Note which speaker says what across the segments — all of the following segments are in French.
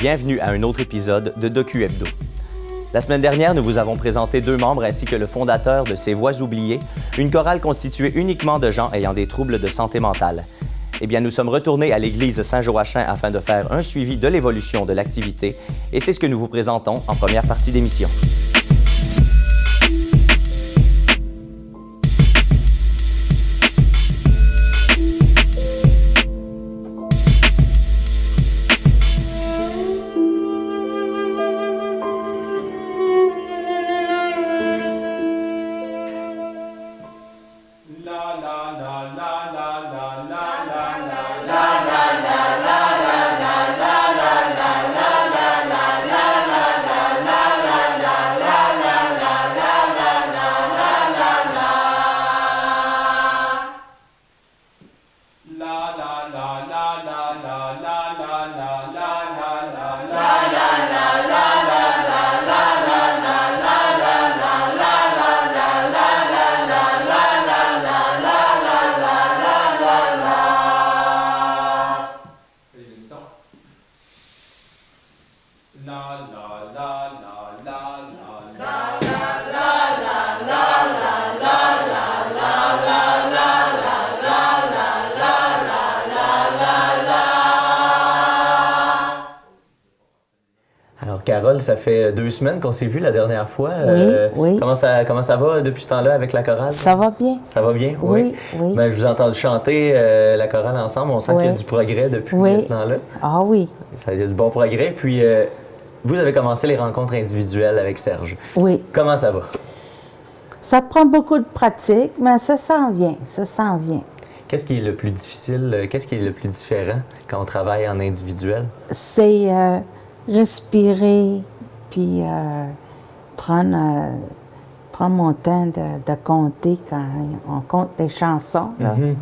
Speaker 1: bienvenue à un autre épisode de Docu Hebdo. La semaine dernière, nous vous avons présenté 2 membres ainsi que le fondateur de Ces Voix oubliées, une chorale constituée uniquement de gens ayant des troubles de santé mentale. Eh bien, nous sommes retournés à l'église Saint-Joachim afin de faire un suivi de l'évolution de l'activité et c'est ce que nous vous présentons en première partie d'émission. Alors, Carole, ça fait 2 semaines qu'on s'est vu la dernière fois.
Speaker 2: Oui.
Speaker 1: Comment ça va depuis ce temps-là avec la chorale?
Speaker 2: Ça va bien.
Speaker 1: Ça va bien?
Speaker 2: Oui.
Speaker 1: Ben, je vous ai entendu chanter la chorale ensemble. On sent qu'il y a du progrès depuis ce temps-là.
Speaker 2: Ah oui.
Speaker 1: Il y a du bon progrès. Puis, vous avez commencé les rencontres individuelles avec Serge.
Speaker 2: Oui.
Speaker 1: Comment ça va?
Speaker 2: Ça prend beaucoup de pratique, mais ça s'en vient.
Speaker 1: Qu'est-ce qui est le plus difficile? Qu'est-ce qui est le plus différent quand on travaille en individuel?
Speaker 2: C'est respirer, puis prendre mon temps de compter quand on compte les chansons. Là.
Speaker 1: Mm-hmm.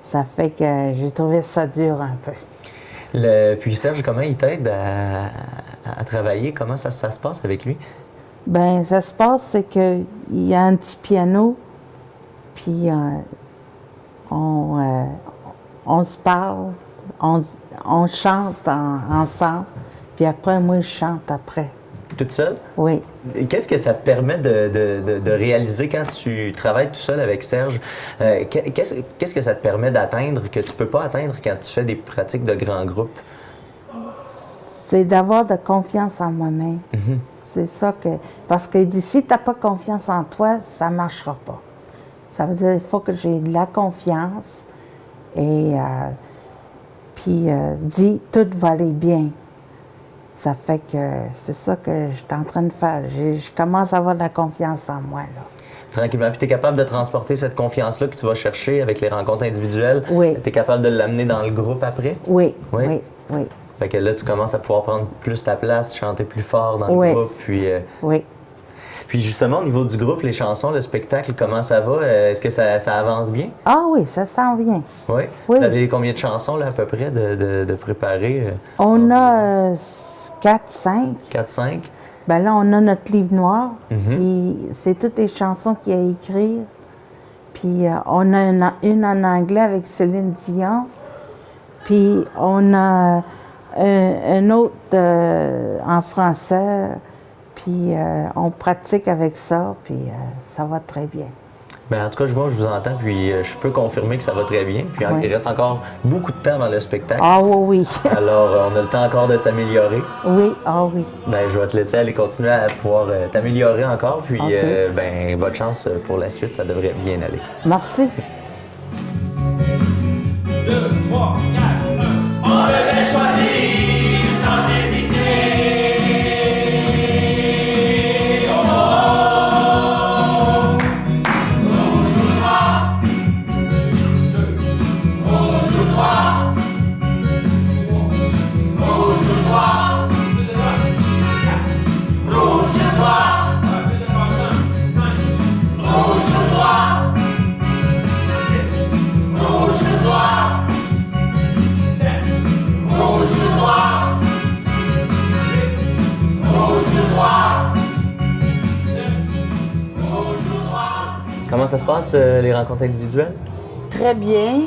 Speaker 2: Ça fait que j'ai trouvé ça dur un peu.
Speaker 1: Puis Serge, comment il t'aide à travailler? Comment ça se passe avec lui?
Speaker 2: Ben ça se passe, c'est qu'il y a un petit piano, puis on se parle, on chante ensemble, puis après, moi, je chante après.
Speaker 1: Toute seule?
Speaker 2: Oui.
Speaker 1: Et qu'est-ce que ça te permet de réaliser quand tu travailles tout seul avec Serge? Qu'est-ce que ça te permet d'atteindre que tu peux pas atteindre quand tu fais des pratiques de grands groupes?
Speaker 2: C'est d'avoir de confiance en moi-même.
Speaker 1: Mm-hmm.
Speaker 2: C'est ça que... Parce qu'il dit, si tu n'as pas confiance en toi, ça ne marchera pas. Ça veut dire qu'il faut que j'ai de la confiance et puis dit, tout va aller bien. Ça fait que c'est ça que je suis en train de faire. Je commence à avoir de la confiance en moi, là.
Speaker 1: Tranquillement. Puis tu es capable de transporter cette confiance-là que tu vas chercher avec les rencontres individuelles?
Speaker 2: Oui.
Speaker 1: Tu es capable de l'amener dans le groupe après?
Speaker 2: Oui.
Speaker 1: Fait que là, tu commences à pouvoir prendre plus ta place, chanter plus fort dans le groupe.
Speaker 2: Oui.
Speaker 1: Puis justement, au niveau du groupe, les chansons, le spectacle, comment ça va? Est-ce que ça avance bien?
Speaker 2: Ah oui, ça s'en vient.
Speaker 1: Oui?
Speaker 2: Oui.
Speaker 1: Vous avez combien de chansons là, à peu près de préparer?
Speaker 2: On a 4-5.
Speaker 1: 4-5?
Speaker 2: Ben là, on a notre livre noir,
Speaker 1: Mm-hmm.
Speaker 2: puis c'est toutes les chansons qu'il y a à écrire. Puis on a une en anglais avec Céline Dion, puis on a un autre en français, puis on pratique avec ça, puis ça va très bien.
Speaker 1: Bien, en tout cas, moi, je vous entends, puis je peux confirmer que ça va très bien. Puis il reste encore beaucoup de temps avant le spectacle.
Speaker 2: Ah oui.
Speaker 1: Alors, on a le temps encore de s'améliorer.
Speaker 2: Oui, ah oui.
Speaker 1: Bien, je vais te laisser aller continuer à pouvoir t'améliorer encore. Puis,
Speaker 2: Okay.
Speaker 1: ben, bonne chance pour la suite, ça devrait bien aller.
Speaker 2: Merci.
Speaker 3: 2, 3, 4, 1. On devait choisir sans hésiter. Rouge ou noir. 2. Rouge ou noir. Rouge ou noir. Rouge ou noir. Rouge ou noir. Rouge ou noir. 7. Rouge ou noir. Rouge ou noir. 9. Rouge ou noir.
Speaker 1: Comment ça se passe, les rencontres individuelles?
Speaker 2: Très bien.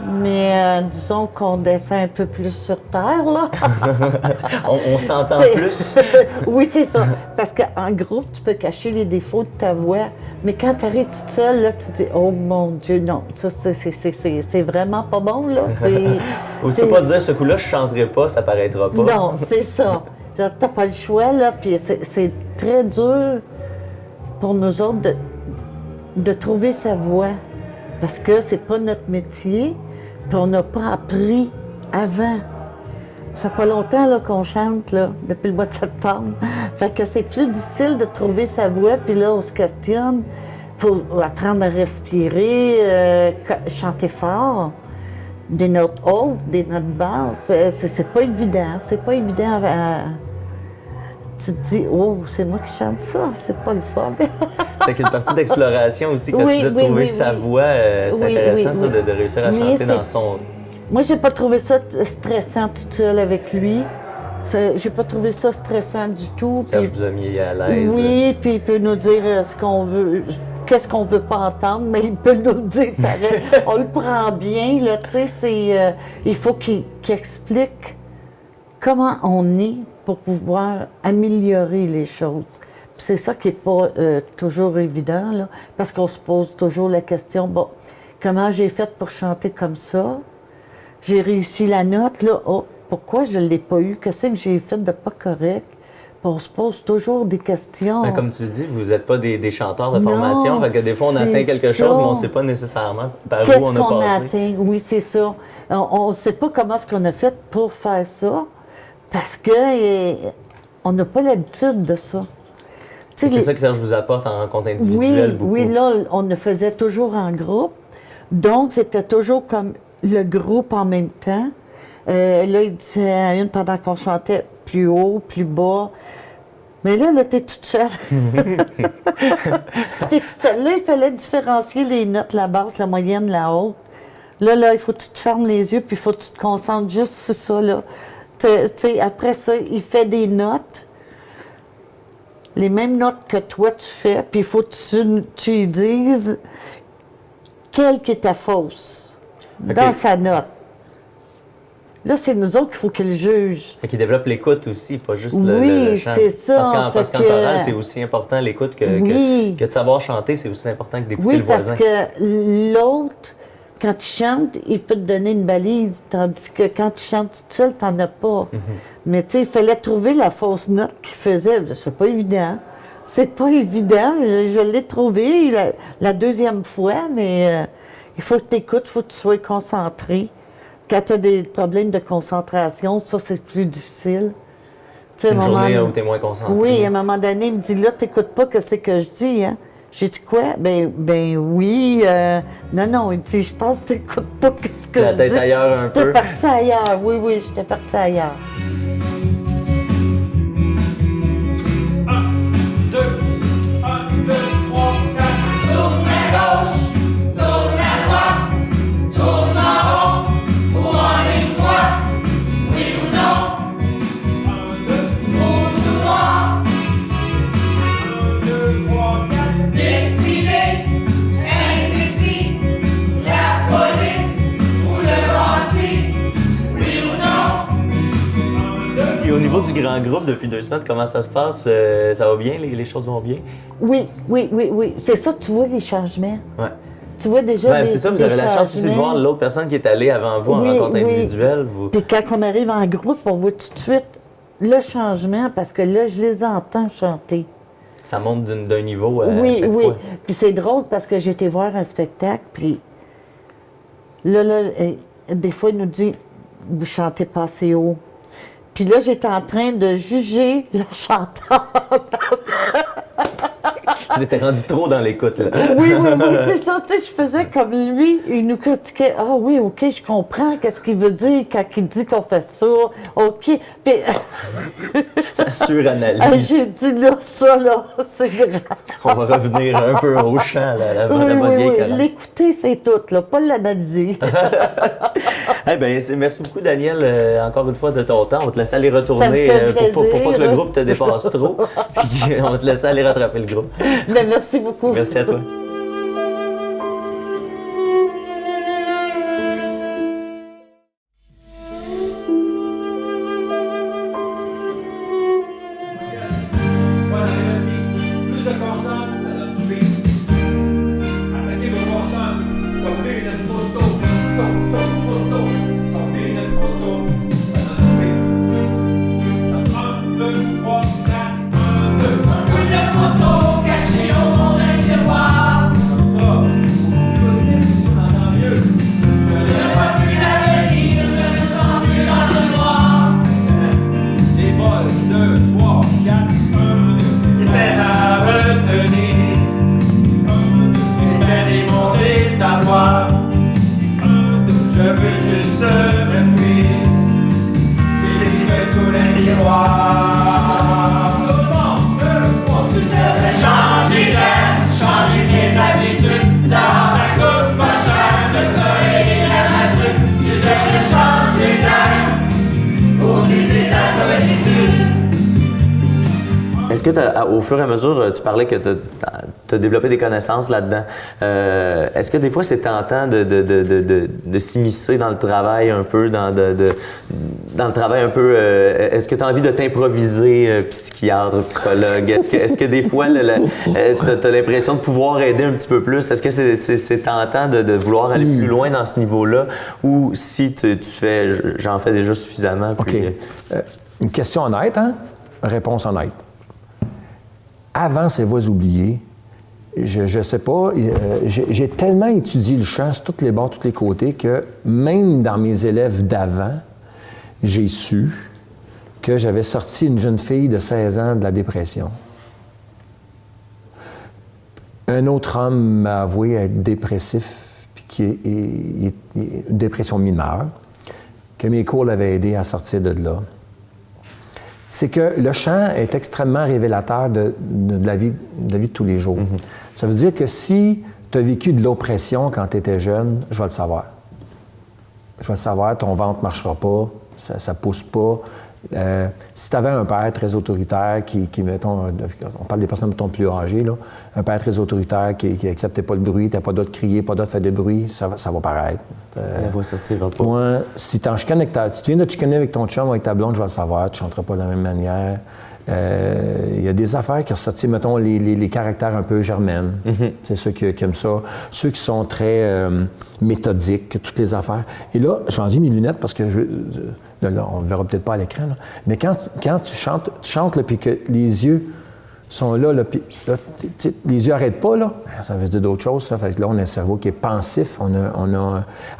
Speaker 4: mais disons qu'on descend un peu plus sur terre, là.
Speaker 1: On s'entend plus.
Speaker 4: Oui, c'est ça. Parce qu'en groupe, tu peux cacher les défauts de ta voix. Mais quand tu arrives toute seule, là, tu te dis « Oh mon Dieu, non, ça, c'est vraiment pas bon, là. »
Speaker 1: Ou tu peux pas te dire, ce coup-là, je chanterai pas, ça paraîtra pas.
Speaker 4: Non, c'est ça. Tu n'as pas le choix, là. Puis c'est très dur pour nous autres de trouver sa voix. Parce que c'est pas notre métier, puis on n'a pas appris avant. Ça fait pas longtemps là, qu'on chante, là, depuis le mois de septembre. Fait que c'est plus difficile de trouver sa voix, puis là, on se questionne. Il faut apprendre à respirer, chanter fort, des notes hautes, des notes basses. C'est pas évident, c'est pas évident. Tu te dis, oh, c'est moi qui chante ça, c'est pas le fun.
Speaker 1: C'est une partie d'exploration aussi, quand tu dis de trouver sa voix, c'est intéressant ça, de réussir à chanter dans son...
Speaker 4: Moi, j'ai pas trouvé ça stressant toute seule avec lui. J'ai pas trouvé ça stressant du tout.
Speaker 1: Serge vous a mis à l'aise.
Speaker 4: Oui, puis il peut nous dire ce qu'on veut, qu'est-ce qu'on veut pas entendre, mais il peut nous le dire pareil. On le prend bien, là, tu sais, il faut qu'il explique comment on est pour pouvoir améliorer les choses. C'est ça qui n'est pas toujours évident, là, parce qu'on se pose toujours la question, bon, comment j'ai fait pour chanter comme ça? J'ai réussi la note, là, oh, pourquoi je ne l'ai pas eu? Qu'est-ce que j'ai fait de pas correct? Puis on se pose toujours des questions.
Speaker 1: Ben, comme tu dis, vous n'êtes pas des chanteurs de formation, fait que des fois on atteint quelque chose, mais on ne sait pas nécessairement par où on a passé.
Speaker 4: Qu'est-ce qu'on a atteint? Oui, c'est ça. On ne sait pas comment est-ce qu'on a fait pour faire ça, parce qu'on n'a pas l'habitude de ça.
Speaker 1: C'est ça que Serge vous apporte en rencontre individuelle beaucoup.
Speaker 4: Oui, là, on le faisait toujours en groupe. Donc, c'était toujours comme le groupe en même temps. Là, il disait à une pendant qu'on chantait plus haut, plus bas. Mais là, t'es toute seule. T'es toute seule. Là, il fallait différencier les notes, la basse, la moyenne, la haute. Là, il faut que tu te fermes les yeux, puis il faut que tu te concentres juste sur ça, là. Après ça, il fait des notes. Les mêmes notes que toi tu fais, puis il faut que tu lui dises quelle qui est ta fausse dans sa note. Là, c'est nous autres qu'il faut qu'il juge.
Speaker 1: Fait qu'il développe l'écoute aussi, pas juste le chant.
Speaker 4: Oui, c'est ça.
Speaker 1: Parce qu'en chorale, c'est aussi important l'écoute que de savoir chanter, c'est aussi important que d'écouter le voisin.
Speaker 4: Oui, parce que l'autre, quand il chante, il peut te donner une balise, tandis que quand tu chantes toute seule, tu n'en as pas. Mais tu sais, il fallait trouver la fausse note qu'il faisait. C'est pas évident. C'est pas évident. Je l'ai trouvé la deuxième fois, mais il faut que tu écoutes, il faut que tu sois concentré. Quand tu as des problèmes de concentration, ça, c'est plus difficile.
Speaker 1: Une journée où tu es moins concentré.
Speaker 4: Oui, à un moment donné, il me dit, là, tu n'écoutes pas ce que je dis, hein? J'ai dit quoi? Ben oui. Non, il dit, je pense que tu n'écoutes pas ce que je dis.
Speaker 1: La tête ailleurs un peu.
Speaker 4: J'étais partie ailleurs, oui, j'étais partie ailleurs.
Speaker 3: 1, 2, 3, 4. Tourne à gauche, tourne à droite, tourne en rond, ou en ligne droite, oui ou non. 1, 2, rouge ou noir. 1, 2, 3, 4. Décidé, indécis, la police ou le bandit, oui ou non. 1, 2.
Speaker 1: Et au niveau du grand groupe, depuis 2 semaines, comment ça se passe? Ça va bien? Les choses vont bien?
Speaker 4: Oui. C'est ça, tu vois les changements.
Speaker 1: Ouais.
Speaker 4: Tu vois déjà
Speaker 1: C'est ça, vous avez la chance aussi de voir l'autre personne qui est allée avant vous en rencontre individuelle.
Speaker 4: Puis quand on arrive en groupe, on voit tout de suite le changement parce que là, je les entends chanter.
Speaker 1: Ça monte d'un niveau à chaque fois.
Speaker 4: Puis c'est drôle parce que j'ai été voir un spectacle, puis là, des fois, il nous dit « Vous chantez pas assez haut ». Puis là, j'étais en train de juger le chanteur.
Speaker 1: Tu étais rendu trop dans l'écoute, là.
Speaker 4: Oui, c'est ça. Tu sais, je faisais comme lui. Il nous critiquait. Ah oui, OK, je comprends qu'est-ce qu'il veut dire quand il dit qu'on fait ça. OK. Puis...
Speaker 1: Suranalyse.
Speaker 4: J'ai dit là, ça, là, c'est grave.
Speaker 1: On va revenir un peu au chant, la bonne vieille chorale.
Speaker 4: L'écouter, c'est tout, là, pas l'analyser.
Speaker 1: Merci beaucoup, Danielle, encore une fois, de ton temps. On va te laisser aller retourner pour pas que le groupe te dépasse trop. Puis on va te laisser aller rattraper le groupe.
Speaker 4: Ben, merci beaucoup.
Speaker 1: Merci à toi. Est-ce que au fur et à mesure, tu parlais que tu as développé des connaissances là-dedans. Est-ce que des fois c'est tentant de s'immiscer dans le travail un peu, dans le travail un peu... est-ce que tu as envie de t'improviser psychiatre, psychologue? Est-ce que des fois tu as l'impression de pouvoir aider un petit peu plus? Est-ce que c'est tentant de vouloir aller plus loin dans ce niveau-là? Ou si tu fais « j'en fais déjà suffisamment ». Puis...
Speaker 5: OK. Une question honnête, hein? Réponse honnête. Avant Ces voix oubliées, je sais pas, j'ai tellement étudié le chant sur tous les bords, tous les côtés, que même dans mes élèves d'avant, j'ai su que j'avais sorti une jeune fille de 16 ans de la dépression. Un autre homme m'a avoué être dépressif, puis qui est une dépression mineure, que mes cours l'avaient aidé à sortir de là. C'est que le chant est extrêmement révélateur de la vie de tous les jours. Mm-hmm. Ça veut dire que si tu as vécu de l'oppression quand tu étais jeune, je vais le savoir. Je vais le savoir, ton ventre ne marchera pas, ça ne pousse pas. Si tu avais un père très autoritaire qui mettons, on parle des personnes mettons, plus âgées, là, un père très autoritaire qui n'acceptait pas le bruit, tu n'as pas d'autre crier, pas d'autre faire de bruit, ça va paraître.
Speaker 1: La voix sortira pas.
Speaker 5: Moi, si tu viens de te chicaner avec ton chum ou avec ta blonde, je vais le savoir, tu ne chanteras pas de la même manière. Il y a des affaires qui ressortent, mettons, les caractères un peu germaines. Mm-hmm. C'est ceux qui aiment ça. Ceux qui sont très méthodiques, toutes les affaires. Et là, j'ai enlevé mes lunettes parce que là, on ne verra peut-être pas à l'écran, là. Mais quand tu chantes là, puis que les yeux sont là, puis là, les yeux n'arrêtent pas, là, ça veut dire d'autres choses, ça. Fait que là, on a un cerveau qui est pensif.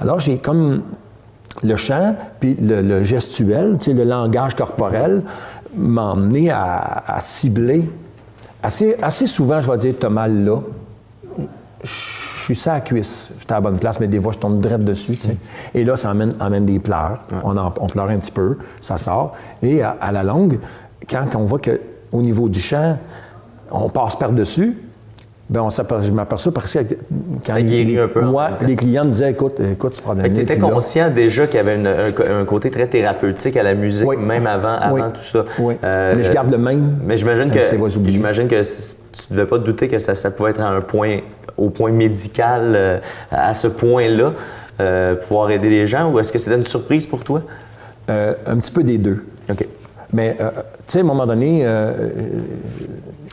Speaker 5: Alors, j'ai comme le chant, puis le gestuel, le langage corporel, m'a emmené à cibler. Assez souvent, je vais dire, t'as mal là. Je suis ça à la cuisse. J'étais à la bonne place, mais des fois, je tombe direct dessus. Tu sais. Et là, ça amène des pleurs. Ouais. On pleure un petit peu, ça sort. Et à la longue, quand on voit qu'au niveau du chant, on passe par-dessus, bien, je m'aperçois parce que quand les clients me disaient, écoute, ce problème-là.
Speaker 1: Tu étais conscient déjà qu'il y avait un côté très thérapeutique à la musique, oui. Même avant tout ça.
Speaker 5: Oui. Mais je garde le même.
Speaker 1: Mais j'imagine que tu ne devais pas te douter que ça pouvait être au point médical, à ce point-là, pouvoir aider les gens, ou est-ce que c'était une surprise pour toi?
Speaker 5: Un petit peu des deux.
Speaker 1: OK.
Speaker 5: Mais, tu sais, à un moment donné,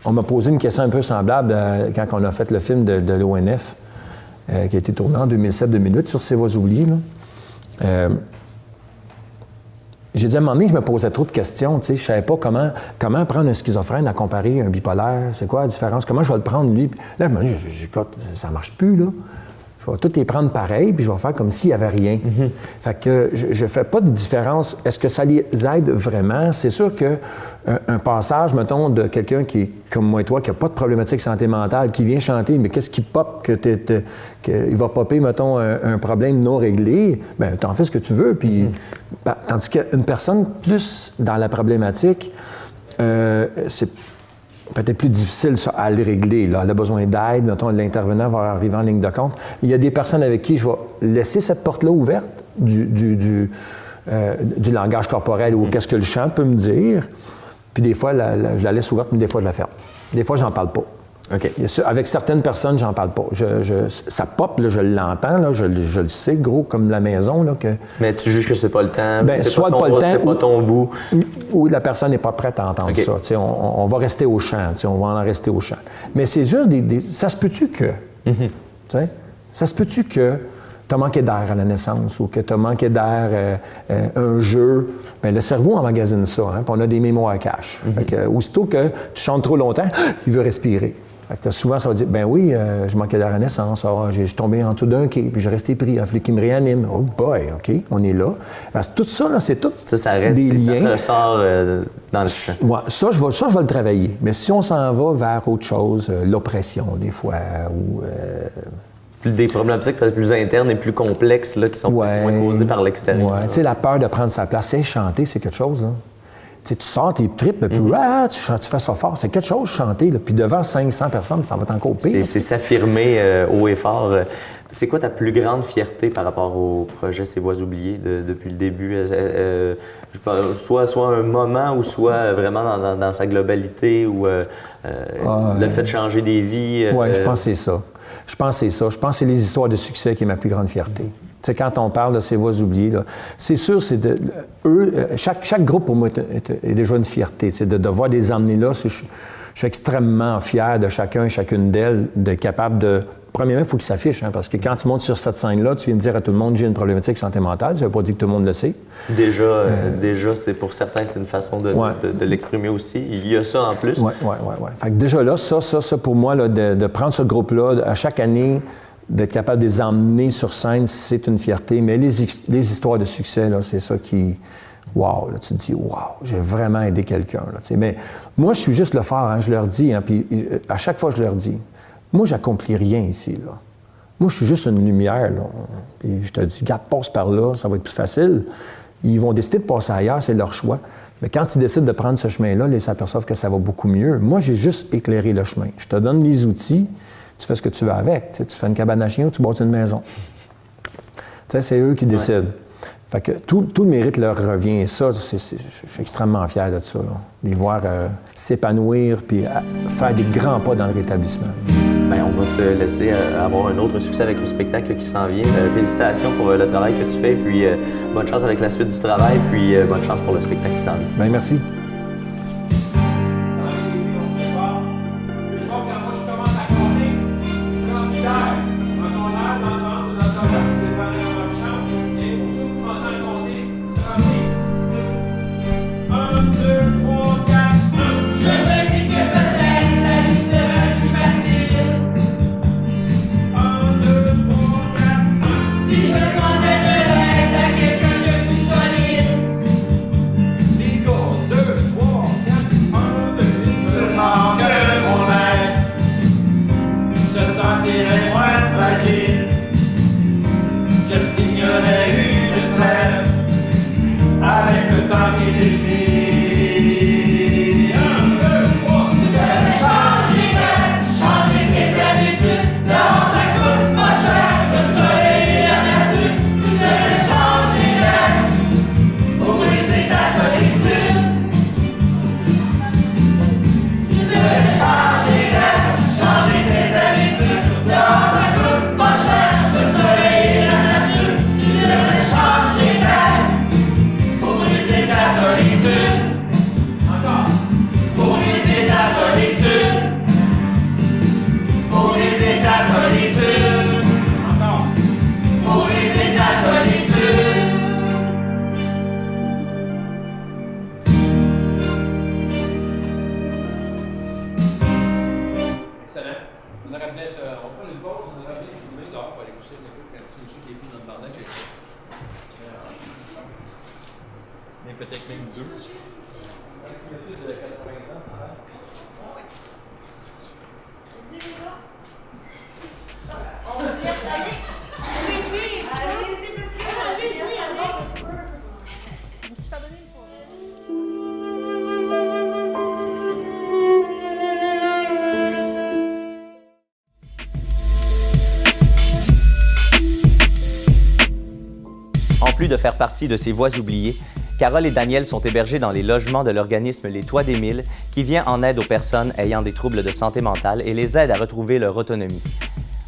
Speaker 5: on m'a posé une question un peu semblable quand on a fait le film de l'ONF, qui a été tourné en 2007-2008 sur Ces voix oubliées. J'ai dit à un moment donné, je me posais trop de questions. Tu sais, je ne savais pas comment prendre un schizophrène à comparer un bipolaire. C'est quoi la différence? Comment je vais le prendre, lui? Là, je me dis, ça ne marche plus, là. Je vais tout les prendre pareil, puis je vais faire comme s'il n'y avait rien. Mm-hmm. Fait que je ne fais pas de différence. Est-ce que ça les aide vraiment? C'est sûr qu'un passage, mettons, de quelqu'un qui est comme moi et toi, qui n'a pas de problématique santé mentale, qui vient chanter, mais qu'est-ce qui pop, qu'il va popper, mettons, un problème non réglé, bien, t'en fais ce que tu veux. Puis, tandis qu'une personne plus dans la problématique, c'est peut-être plus difficile ça, à le régler. Là. Elle a besoin d'aide, mettons, l'intervenant va arriver en ligne de compte. Il y a des personnes avec qui je vais laisser cette porte-là ouverte du langage corporel ou qu'est-ce que le chant peut me dire. Puis des fois, je la laisse ouverte, mais des fois, je la ferme. Des fois, j'en parle pas.
Speaker 1: OK.
Speaker 5: Avec certaines personnes, j'en parle pas. Ça pop, là, je l'entends, là, je le sais, gros, comme la maison. Là, que...
Speaker 1: Mais tu juges que c'est pas le temps,
Speaker 5: soit pas le temps,
Speaker 1: c'est pas ton bout.
Speaker 5: Ou la personne n'est pas prête à entendre ça. On va rester au chant, on va en rester au chant. Mais c'est juste ça se peut-tu que... Mm-hmm. Ça se peut-tu que tu as manqué d'air à la naissance ou que tu as manqué d'air un jeu, bien, le cerveau emmagasine ça, hein, puis on a des mémoires cache. Fait que, aussitôt que tu chantes trop longtemps, il veut respirer. Fait que souvent, ça va dire, ben oui, je manquais d'air à la naissance, je suis tombé en dessous d'un quai, puis je restais pris, il a fallu qu'il me réanime. Oh boy, OK, on est là. Parce que tout ça, là, c'est tout
Speaker 1: ça reste,
Speaker 5: des liens.
Speaker 1: Ça ressort dans le champ.
Speaker 5: Ouais, ça, je vais le travailler. Mais si on s'en va vers autre chose, l'oppression, des fois, ou...
Speaker 1: Des problématiques peut-être plus internes et plus complexes là, qui sont moins causées par l'extérieur.
Speaker 5: Ouais, tu sais, la peur de prendre sa place. C'est chanter, c'est quelque chose, là. Tu sais, tu sors tes tripes, puis tu fais ça fort. C'est quelque chose, chanter, là. Puis devant 500 personnes, ça va être encore pire.
Speaker 1: C'est s'affirmer haut et fort. C'est quoi ta plus grande fierté par rapport au projet Ces Voix oubliées depuis le début? Soit un moment ou soit vraiment dans sa globalité ou le fait de changer des vies?
Speaker 5: Oui, je pense que c'est ça. Je pense que c'est les histoires de succès qui est ma plus grande fierté. Tu sais, quand on parle de Ces Voix oubliées, là, c'est sûr, chaque groupe pour moi est déjà une fierté. C'est de devoir les emmener là. Je suis extrêmement fier de chacun et chacune d'elles, d'être capable de... Premièrement, il faut qu'ils s'affichent, hein, parce que quand tu montes sur cette scène-là, tu viens de dire à tout le monde j'ai une problématique de santé mentale. Ça ne veut pas dire que tout le monde le sait.
Speaker 1: Déjà, c'est pour certains, c'est une façon de l'exprimer aussi. Il y a ça en plus.
Speaker 5: Oui. Fait que déjà là, ça pour moi, là, de prendre ce groupe-là, à chaque année, d'être capable de les emmener sur scène, c'est une fierté. Mais les histoires de succès, là, c'est ça qui... Wow, là, tu te dis, wow, j'ai vraiment aidé quelqu'un. Là, mais moi, je suis juste le phare, hein, je leur dis, hein, puis à chaque fois, je leur dis, moi, j'accomplis rien ici, là. Moi, je suis juste une lumière, là. Puis je te dis, garde, passe par là, ça va être plus facile. Ils vont décider de passer ailleurs, c'est leur choix. Mais quand ils décident de prendre ce chemin-là, ils s'aperçoivent que ça va beaucoup mieux. Moi, j'ai juste éclairé le chemin. Je te donne les outils, tu fais ce que tu veux avec. Tu fais une cabane à chien ou tu bâtis une maison. C'est eux qui décident. Fait que tout le mérite leur revient. Et ça, je suis extrêmement fier de ça, là. De les voir s'épanouir puis faire des grands pas dans le rétablissement.
Speaker 1: Bien, on va te laisser avoir un autre succès avec le spectacle qui s'en vient. Félicitations pour le travail que tu fais, puis bonne chance avec la suite du travail, puis bonne chance pour le spectacle qui s'en vient.
Speaker 5: Bien, merci.
Speaker 3: Peut-être même deux.
Speaker 1: En plus de faire partie de ces voix oubliées, Carole et Daniel sont hébergés dans les logements de l'organisme Les Toits d'Émile, qui vient en aide aux personnes ayant des troubles de santé mentale et les aide à retrouver leur autonomie.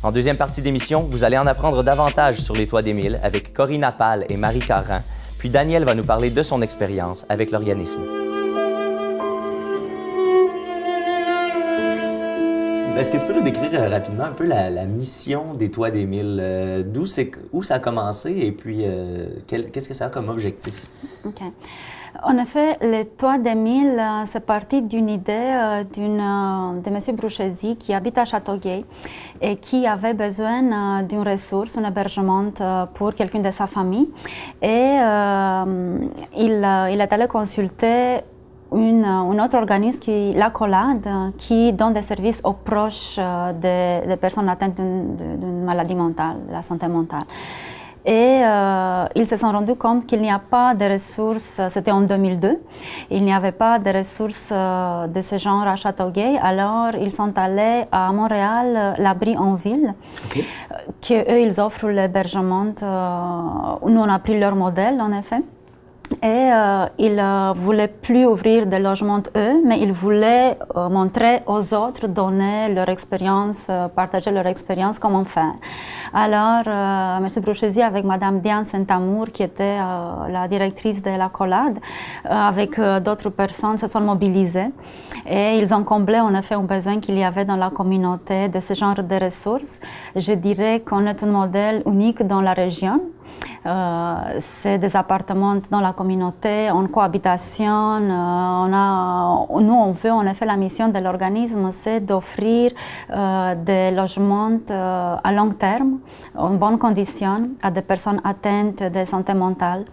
Speaker 1: En deuxième partie d'émission, vous allez en apprendre davantage sur Les Toits d'Émile avec Corinna Pal et Marie Carin, puis Daniel va nous parler de son expérience avec l'organisme. Est-ce que tu peux nous décrire rapidement un peu la mission des Toits des Mille? Où ça a commencé et puis qu'est-ce que ça a comme objectif?
Speaker 6: Ok. En effet, les Toits des Mille, c'est parti d'une idée de M. Bruchesi qui habite à Châteauguay et qui avait besoin d'une ressource, un hébergement pour quelqu'un de sa famille. Et il est allé consulter un autre organisme, la Collade, qui donne des services aux proches des personnes atteintes d'une maladie mentale, de la santé mentale. Et ils se sont rendus compte qu'il n'y a pas de ressources, c'était en 2002, il n'y avait pas de ressources de ce genre à Châteauguay. Alors ils sont allés à Montréal, l'abri en ville, qu'eux ils offrent l'hébergement. Nous on a pris leur modèle en effet. Et ils ne voulaient plus ouvrir des logements eux, mais ils voulaient montrer aux autres, donner leur expérience, partager leur expérience, comment faire. Alors, M. Bruchesi avec Mme Diane Saint-Amour, qui était la directrice de la Collade, avec d'autres personnes, se sont mobilisés. Et ils ont comblé en effet un besoin qu'il y avait dans la communauté de ce genre de ressources. Je dirais qu'on est un modèle unique dans la région. C'est des appartements dans la communauté, en cohabitation. Nous, on veut en effet, la mission de l'organisme, c'est d'offrir des logements à long terme, en bonnes conditions, à des personnes atteintes de santé mentale.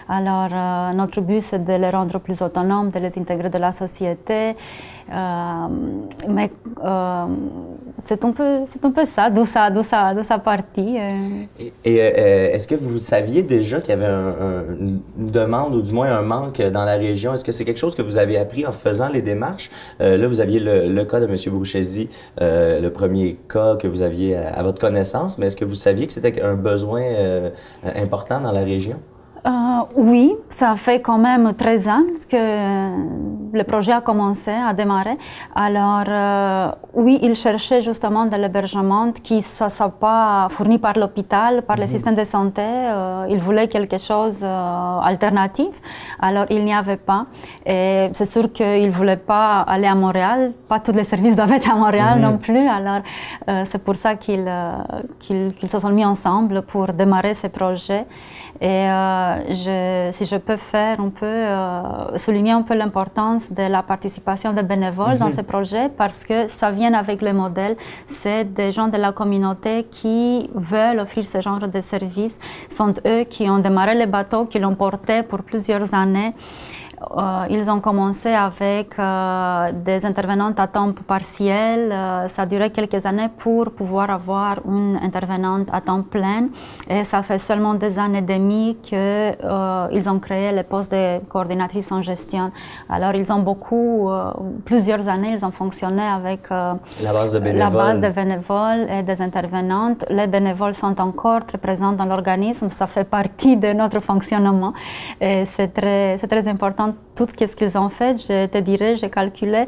Speaker 6: Alors, notre but, c'est de les rendre plus autonomes, de les intégrer dans la société. Mais c'est un peu ça, d'où ça partit.
Speaker 1: Et est-ce que vous saviez déjà qu'il y avait une demande ou du moins un manque dans la région? Est-ce que c'est quelque chose que vous avez appris en faisant les démarches? Là, vous aviez le cas de M. Bruchesi, le premier cas que vous aviez à votre connaissance, mais est-ce que vous saviez que c'était un besoin important dans la région?
Speaker 6: Oui, ça fait quand même 13 ans que le projet a commencé, a démarré. Alors, oui, il cherchait justement de l'hébergement qui ne soit pas fourni par l'hôpital, par le système de santé. Il voulait quelque chose d'alternatif. Alors, il n'y avait pas. Et c'est sûr qu'il ne voulait pas aller à Montréal. Pas tous les services doivent être à Montréal non plus. Alors, c'est pour ça qu'ils se sont mis ensemble pour démarrer ce projet. Et si je peux faire, on peut souligner un peu l'importance de la participation des bénévoles dans ce projet parce que ça vient avec le modèle. C'est des gens de la communauté qui veulent offrir ce genre de services. Ce sont eux qui ont démarré le bateau, qui l'ont porté pour plusieurs années. Ils ont commencé avec des intervenantes à temps partiel. Ça a duré quelques années pour pouvoir avoir une intervenante à temps plein. Et ça fait seulement 2 ans et demi qu'ils ont créé le poste de coordinatrice en gestion. Alors, ils ont plusieurs années, ils ont fonctionné avec
Speaker 1: la base de
Speaker 6: bénévoles et des intervenantes. Les bénévoles sont encore très présents dans l'organisme. Ça fait partie de notre fonctionnement. Et c'est très important. Tout ce qu'ils ont fait, je te dirais, j'ai calculé,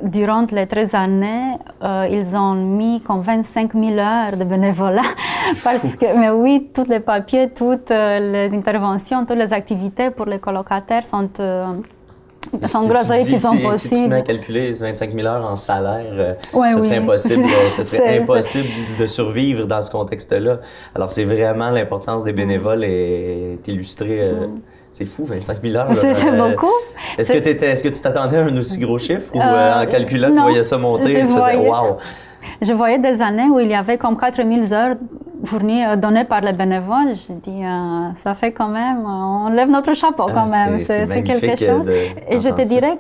Speaker 6: durant les 13 années, ils ont mis comme 25 000 heures de bénévolat. Mais oui, tous les papiers, toutes les interventions, toutes les activités pour les colocataires sont grosses et qui sont possibles.
Speaker 1: Si tu te mets à calculer 25 000 heures en salaire, serait impossible, ce serait impossible de survivre dans ce contexte-là. Alors, c'est vraiment l'importance des bénévoles est illustrée. C'est fou, 25 000 heures.
Speaker 6: C'est beaucoup.
Speaker 1: Est-ce que tu t'attendais à un aussi gros chiffre ou en calculant, tu voyais ça monter et tu faisais « wow ».
Speaker 6: Je voyais des années où il y avait comme 4 000 heures données par les bénévoles. Je dis, ça fait quand même, on lève notre chapeau quand même. C'est quelque chose. Et je te dirais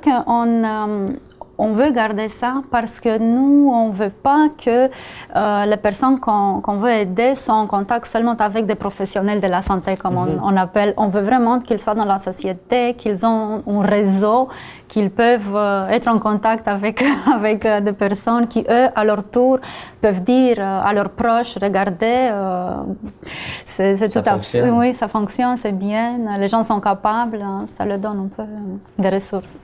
Speaker 6: qu'on veut garder ça parce que nous, on ne veut pas que les personnes qu'on veut aider soient en contact seulement avec des professionnels de la santé, comme on appelle. On veut vraiment qu'ils soient dans la société, qu'ils ont un réseau, qu'ils peuvent être en contact avec des personnes qui, eux, à leur tour, peuvent dire à leurs proches, regardez,
Speaker 1: ça fonctionne.
Speaker 6: Oui, ça fonctionne, c'est bien, les gens sont capables, ça leur donne un peu des ressources.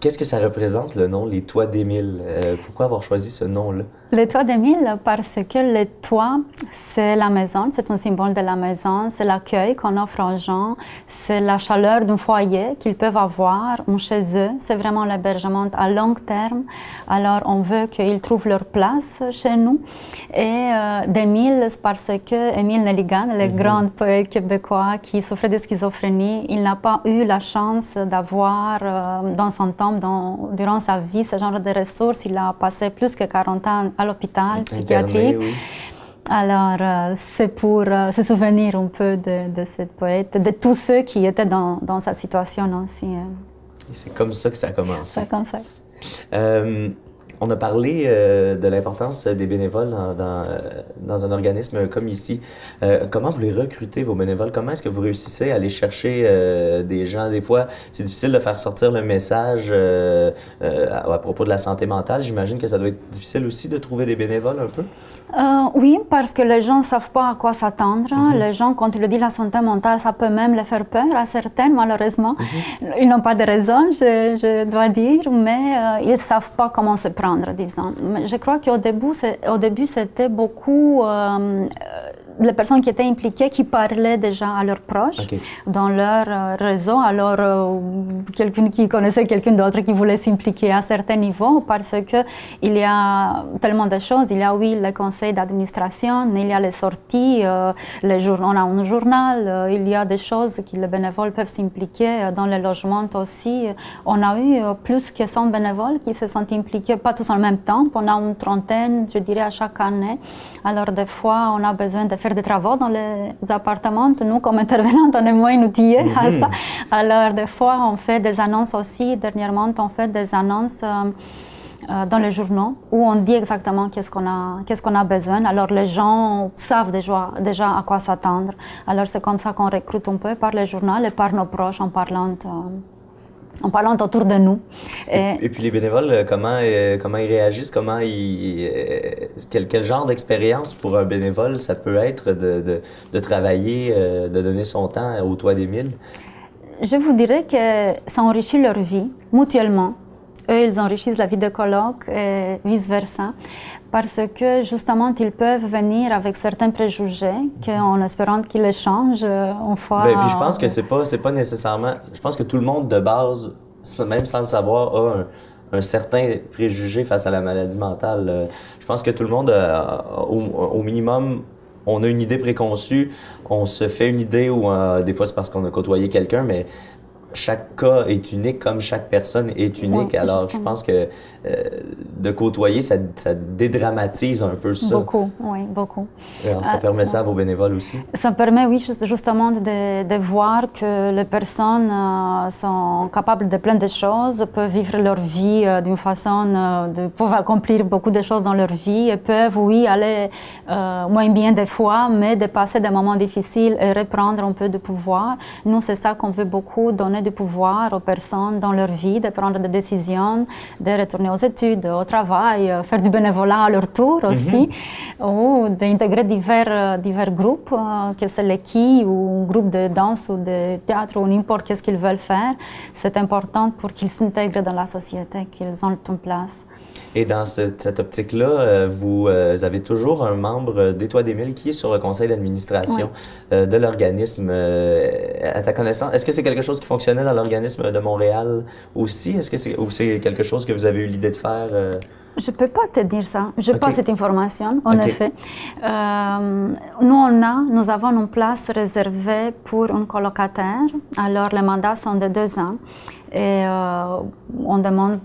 Speaker 1: Qu'est-ce que ça représente, le nom, les Toits des Mille? Pourquoi avoir choisi ce nom-là?
Speaker 6: Le toit d'Émile, parce que le toit, c'est la maison, c'est un symbole de la maison, c'est l'accueil qu'on offre aux gens, c'est la chaleur d'un foyer qu'ils peuvent avoir chez eux, c'est vraiment l'hébergement à long terme. Alors, on veut qu'ils trouvent leur place chez nous. Et d'Émile, c'est parce que Émile Nelligan, le grand poète québécois qui souffrait de schizophrénie, il n'a pas eu la chance d'avoir dans son temps, durant sa vie, ce genre de ressources. Il a passé plus que 40 ans à l'hôpital psychiatrique.
Speaker 1: Oui.
Speaker 6: Alors, c'est pour se souvenir un peu de cette poète, de tous ceux qui étaient dans sa situation aussi.
Speaker 1: Et c'est comme ça que ça a commencé.
Speaker 6: C'est comme ça.
Speaker 1: On a parlé de l'importance des bénévoles dans un organisme comme ici. Comment vous les recrutez, vos bénévoles? Comment est-ce que vous réussissez à aller chercher des gens? Des fois, c'est difficile de faire sortir le message à propos de la santé mentale. J'imagine que ça doit être difficile aussi de trouver des bénévoles un peu?
Speaker 6: Oui, parce que les gens ne savent pas à quoi s'attendre. Les gens, quand tu le dis la santé mentale, ça peut même les faire peur à certains, malheureusement. Ils n'ont pas de raison, je dois dire, mais ils ne savent pas comment se prendre, disons. Mais je crois qu'au début, c'était beaucoup les personnes qui étaient impliquées qui parlaient déjà à leurs proches, dans leur réseau. Alors, quelqu'un qui connaissait quelqu'un d'autre qui voulait s'impliquer à certains niveaux, parce qu'il y a tellement de choses. Il y a, oui, les conseils d'administration, il y a les sorties, on a un journal, il y a des choses que les bénévoles peuvent s'impliquer dans le logement aussi. On a eu plus que 100 bénévoles qui se sont impliqués, pas tous en même temps, on a une trentaine, je dirais, à chaque année. Alors, des fois, on a besoin de faire des travaux dans les appartements. Nous, comme intervenants, on est moins outillés à ça. Alors, des fois, on fait des annonces aussi. Dernièrement, on fait des annonces dans les journaux où on dit exactement qu'est-ce qu'on a besoin. Alors, les gens savent déjà à quoi s'attendre. Alors, c'est comme ça qu'on recrute un peu par les journaux et par nos proches en parlant autour de nous.
Speaker 1: Et puis les bénévoles, comment ils réagissent, quel genre d'expérience pour un bénévole ça peut être de travailler, de donner son temps au Toit d'Émile?
Speaker 6: Je vous dirais que ça enrichit leur vie mutuellement. Eux, ils enrichissent la vie de colloques et vice-versa, parce que justement, ils peuvent venir avec certains préjugés en espérant qu'ils les changent une fois.
Speaker 1: Et puis je pense que c'est pas nécessairement. Je pense que tout le monde de base, même sans le savoir, a un certain préjugé face à la maladie mentale. Je pense que tout le monde, au minimum, on a une idée préconçue, on se fait une idée ou des fois c'est parce qu'on a côtoyé quelqu'un, mais chaque cas est unique comme chaque personne est unique.
Speaker 6: Oui,
Speaker 1: alors
Speaker 6: justement.
Speaker 1: je pense que de côtoyer, ça dédramatise un peu ça.
Speaker 6: Beaucoup, oui, beaucoup.
Speaker 1: Alors, ça permet ça à vos bénévoles aussi? Ça
Speaker 6: permet, oui, justement de voir que les personnes sont capables de plein de choses, peuvent vivre leur vie d'une façon, peuvent accomplir beaucoup de choses dans leur vie et peuvent, oui, aller moins bien des fois, mais de passer des moments difficiles et reprendre un peu de pouvoir. Nous, c'est ça qu'on veut beaucoup, donner du pouvoir aux personnes dans leur vie, de prendre des décisions, de retourner aux études, au travail, faire du bénévolat à leur tour aussi, ou d'intégrer divers groupes, que c'est l'équipe ou un groupe de danse ou de théâtre ou n'importe qu'est-ce qu'ils veulent faire. C'est important pour qu'ils s'intègrent dans la société, qu'ils ont une place.
Speaker 1: Et dans cette optique-là, vous avez toujours un membre des Toit d'Émile qui est sur le conseil d'administration de l'organisme. À ta connaissance, est-ce que c'est quelque chose qui fonctionnait dans l'organisme de Montréal aussi? Ou c'est quelque chose que vous avez eu l'idée de faire?
Speaker 6: Je ne peux pas te dire ça. Je n'ai pas cette information, en effet. Nous avons une place réservée pour un colocataire. Alors, les mandats sont de 2 ans. Et on demande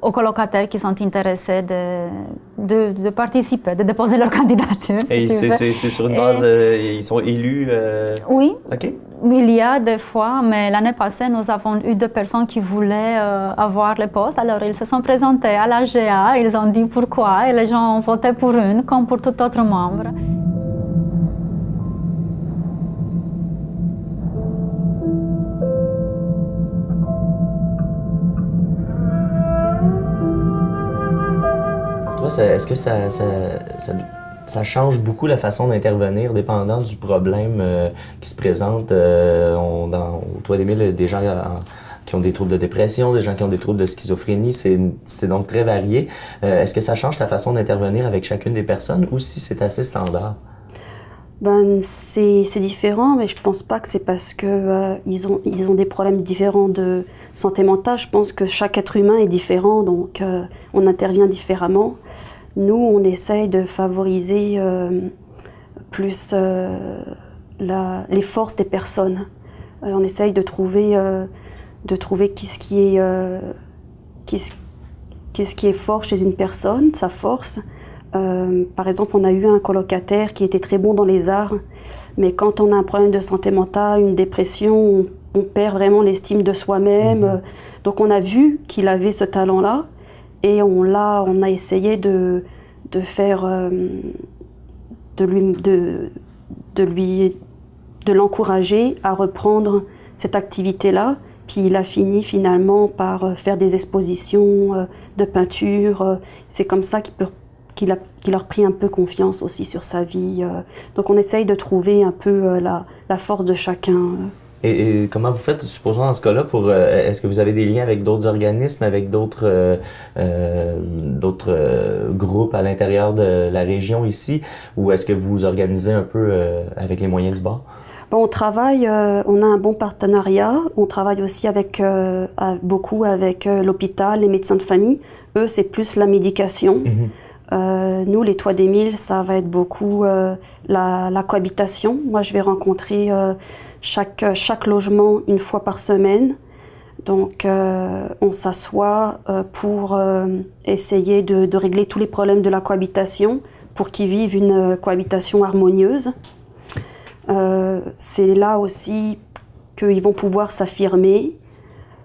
Speaker 6: aux colocataires qui sont intéressés de participer, de déposer leur candidature.
Speaker 1: Et c'est sur une base, ils sont élus?
Speaker 6: Oui.
Speaker 1: OK.
Speaker 6: Il y a des fois, mais l'année passée, nous avons eu 2 personnes qui voulaient avoir le poste. Alors, ils se sont présentés à l'AGA, ils ont dit pourquoi, et les gens ont voté pour une, comme pour tout autre membre.
Speaker 1: Est-ce que ça change beaucoup la façon d'intervenir, dépendant du problème qui se présente au Toit d'Émile, des gens qui ont des troubles de dépression, des gens qui ont des troubles de schizophrénie. C'est donc très varié. Est-ce que ça change ta façon d'intervenir avec chacune des personnes ou si c'est assez standard?
Speaker 7: C'est différent, mais je pense pas que c'est parce que ils ont des problèmes différents de santé mentale. Je pense que chaque être humain est différent, donc on intervient différemment. Nous, on essaye de favoriser plus les forces des personnes. On essaye de trouver qu'est-ce qui est fort chez une personne, sa force. Par exemple, on a eu un colocataire qui était très bon dans les arts, mais quand on a un problème de santé mentale, une dépression, on perd vraiment l'estime de soi-même. Donc on a vu qu'il avait ce talent-là et on a essayé de l'encourager à reprendre cette activité-là. Puis il a fini finalement par faire des expositions de peinture. C'est comme ça qu'il a repris un peu confiance aussi sur sa vie. Donc on essaye de trouver un peu la force de chacun.
Speaker 1: Et comment vous faites, supposons dans ce cas-là, est-ce que vous avez des liens avec d'autres organismes, avec d'autres groupes à l'intérieur de la région ici, ou est-ce que vous vous organisez un peu avec les moyens du bord?
Speaker 7: On travaille, on a un bon partenariat. On travaille aussi beaucoup avec l'hôpital, les médecins de famille. Eux, c'est plus la médication. Nous, les Toits des Milles, ça va être beaucoup la cohabitation. Moi, je vais rencontrer chaque logement une fois par semaine. Donc, on s'assoit pour essayer de régler tous les problèmes de la cohabitation pour qu'ils vivent une cohabitation harmonieuse. C'est là aussi qu'ils vont pouvoir s'affirmer.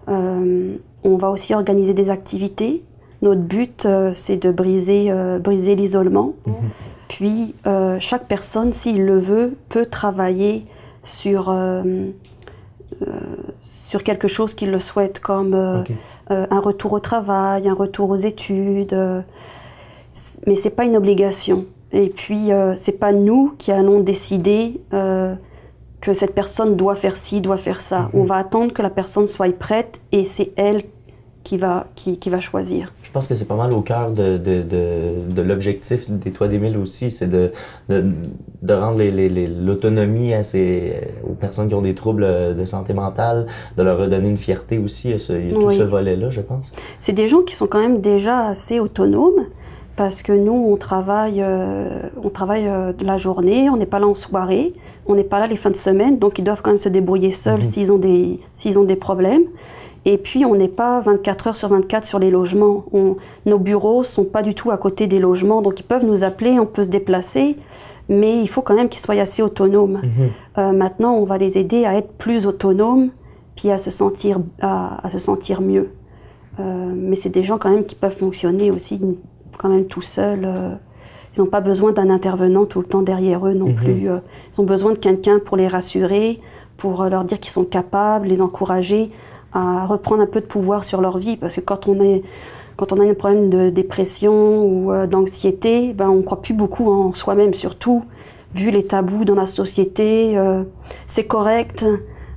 Speaker 7: On va aussi organiser des activités. Notre but, c'est de briser l'isolement. Puis, chaque personne, s'il le veut, peut travailler sur quelque chose qu'il le souhaite, comme un retour au travail, un retour aux études. Mais ce n'est pas une obligation. Et puis, ce n'est pas nous qui allons décider que cette personne doit faire ci, doit faire ça. On va attendre que la personne soit prête et c'est elle qui va choisir.
Speaker 1: Je pense que c'est pas mal au cœur de l'objectif des Toits des Milles aussi, c'est de rendre l'autonomie aux personnes qui ont des troubles de santé mentale, de leur redonner une fierté aussi. Il y a tout ce volet-là, je pense.
Speaker 7: C'est des gens qui sont quand même déjà assez autonomes, parce que nous, on travaille la journée, on n'est pas là en soirée, on n'est pas là les fins de semaine, donc ils doivent quand même se débrouiller seuls s'ils ont des problèmes. Et puis, on n'est pas 24 heures sur 24 sur les logements. Nos bureaux ne sont pas du tout à côté des logements, donc ils peuvent nous appeler, on peut se déplacer, mais il faut quand même qu'ils soient assez autonomes. Maintenant, on va les aider à être plus autonomes, puis à se sentir mieux. Mais c'est des gens quand même qui peuvent fonctionner aussi quand même tout seuls. Ils n'ont pas besoin d'un intervenant tout le temps derrière eux non plus. Ils ont besoin de quelqu'un pour les rassurer, pour leur dire qu'ils sont capables, les encourager à reprendre un peu de pouvoir sur leur vie, parce que quand on a un problème de dépression ou d'anxiété, on ne croit plus beaucoup en soi-même, surtout vu les tabous dans la société. C'est correct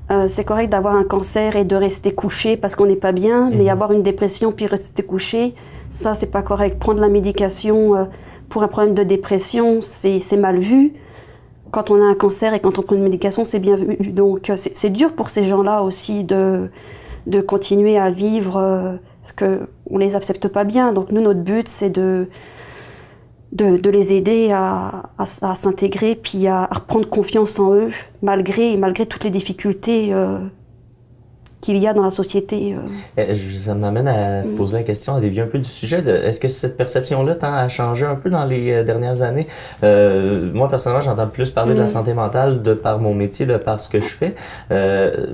Speaker 7: d'avoir un cancer et de rester couché parce qu'on n'est pas bien, mais avoir une dépression puis rester couché, ça c'est pas correct. Prendre la médication pour un problème de dépression, c'est mal vu. Quand on a un cancer et quand on prend une médication, c'est bien vu. Donc c'est dur pour ces gens-là aussi de continuer à vivre parce qu'on ne les accepte pas bien. Donc nous, notre but, c'est de les aider à s'intégrer puis à reprendre confiance en eux, malgré toutes les difficultés qu'il y a dans la société.
Speaker 1: Ça m'amène à poser la question, à dévier un peu du sujet. Est-ce que cette perception-là tend à changer un peu dans les dernières années? Moi, personnellement, j'entends plus parler de la santé mentale de par mon métier, de par ce que je fais.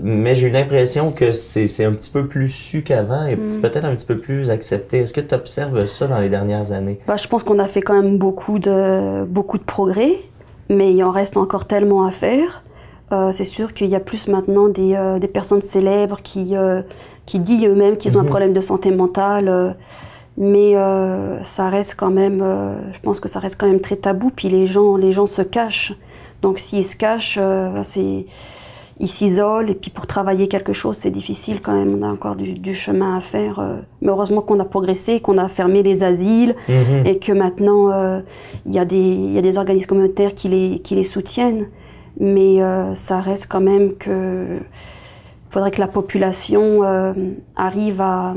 Speaker 1: Mais j'ai eu l'impression que c'est un petit peu plus su qu'avant et peut-être un petit peu plus accepté. Est-ce que tu observes ça dans les dernières années?
Speaker 7: Je pense qu'on a fait quand même beaucoup de progrès, mais il en reste encore tellement à faire. C'est sûr qu'il y a plus maintenant des personnes célèbres qui disent eux-mêmes qu'ils ont un problème de santé mentale, mais ça reste quand même, je pense que ça reste quand même très tabou, puis les gens se cachent. Donc s'ils se cachent, ils s'isolent et puis pour travailler quelque chose, c'est difficile quand même. On a encore du chemin à faire. Mais heureusement qu'on a progressé, qu'on a fermé les asiles et que maintenant il y a des organismes communautaires qui les soutiennent. Mais ça reste quand même que faudrait que la population arrive à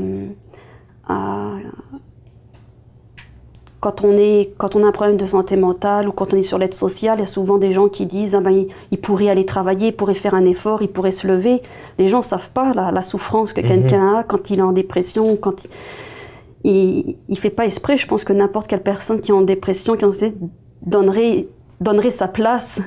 Speaker 7: quand on a un problème de santé mentale ou quand on est sur l'aide sociale, il y a souvent des gens qui disent il pourrait aller travailler, il pourrait faire un effort, il pourrait se lever. Les gens ne savent pas la souffrance que quelqu'un a quand il est en dépression, quand il ne fait pas exprès. Je pense que n'importe quelle personne qui est en dépression, qui donnerait sa place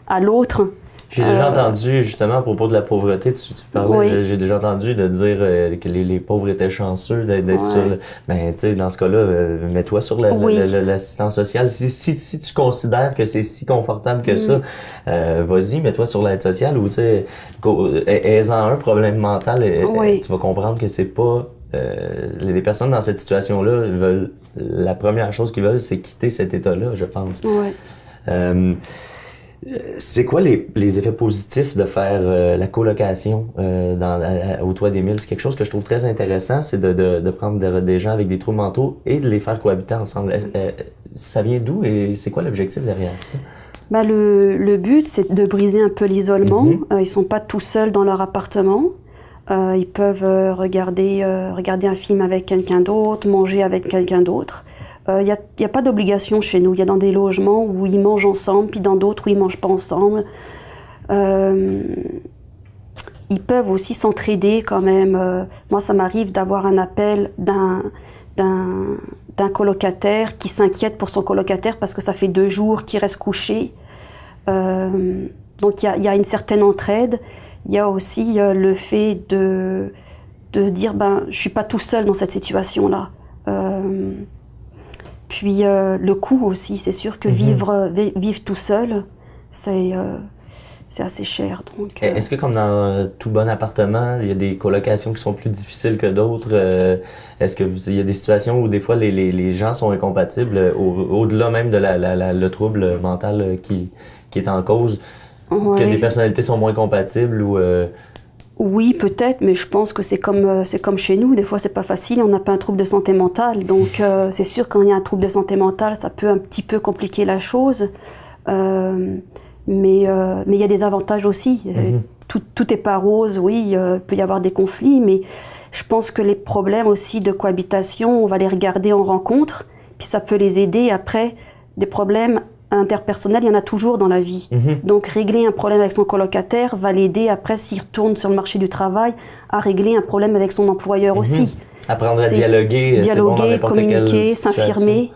Speaker 7: à l'autre.
Speaker 1: J'ai déjà entendu, justement, à propos de la pauvreté, tu parlais,
Speaker 7: Oui.
Speaker 1: j'ai déjà entendu de dire que les pauvres étaient chanceux d'être sur le... Ben, tu sais, dans ce cas-là, mets-toi sur l'assistance sociale. Si tu considères que c'est si confortable que ça, vas-y, mets-toi sur l'aide sociale ou, tu sais, aie-en un problème mental, tu vas comprendre que c'est pas... les personnes dans cette situation-là veulent... La première chose qu'ils veulent, c'est quitter cet état-là, je pense.
Speaker 7: Ouais.
Speaker 1: C'est quoi les effets positifs de faire la colocation au Toit des Milles? C'est quelque chose que je trouve très intéressant, c'est de prendre des gens avec des troubles mentaux et de les faire cohabiter ensemble. Ça vient d'où et c'est quoi l'objectif derrière ça?
Speaker 7: Ben, le but, c'est de briser un peu l'isolement. Ils sont pas tout seuls dans leur appartement. Ils peuvent regarder un film avec quelqu'un d'autre, manger avec quelqu'un d'autre. Il y a pas d'obligation chez nous. Il y a dans des logements où ils mangent ensemble, puis dans d'autres où ils mangent pas ensemble. Ils peuvent aussi s'entraider quand même. Moi, ça m'arrive d'avoir un appel d'un colocataire qui s'inquiète pour son colocataire parce que ça fait 2 jours qu'il reste couché. Donc il y a une certaine entraide. Il y a aussi le fait de se dire je suis pas tout seul dans cette situation-là. Puis le coût aussi, c'est sûr que vivre tout seul, c'est assez cher. Donc,
Speaker 1: Est-ce que comme dans tout bon appartement, il y a des colocations qui sont plus difficiles que d'autres? Est-ce qu'il y a des situations où des fois les gens sont incompatibles au-delà même de le trouble mental qui est en cause? Que des personnalités sont moins compatibles ou...
Speaker 7: Oui, peut-être, mais je pense que c'est comme chez nous. Des fois, c'est pas facile. On n'a pas un trouble de santé mentale. Donc, c'est sûr, quand il y a un trouble de santé mentale, ça peut un petit peu compliquer la chose. Mais il y a des avantages aussi. Tout est pas rose, oui. Il peut y avoir des conflits, mais je pense que les problèmes aussi de cohabitation, on va les regarder en rencontre. Puis ça peut les aider après. Des problèmes interpersonnel, il y en a toujours dans la vie. Donc régler un problème avec son colocataire va l'aider après, s'il retourne sur le marché du travail, à régler un problème avec son employeur aussi.
Speaker 1: Apprendre à dialoguer,
Speaker 7: communiquer, s'affirmer.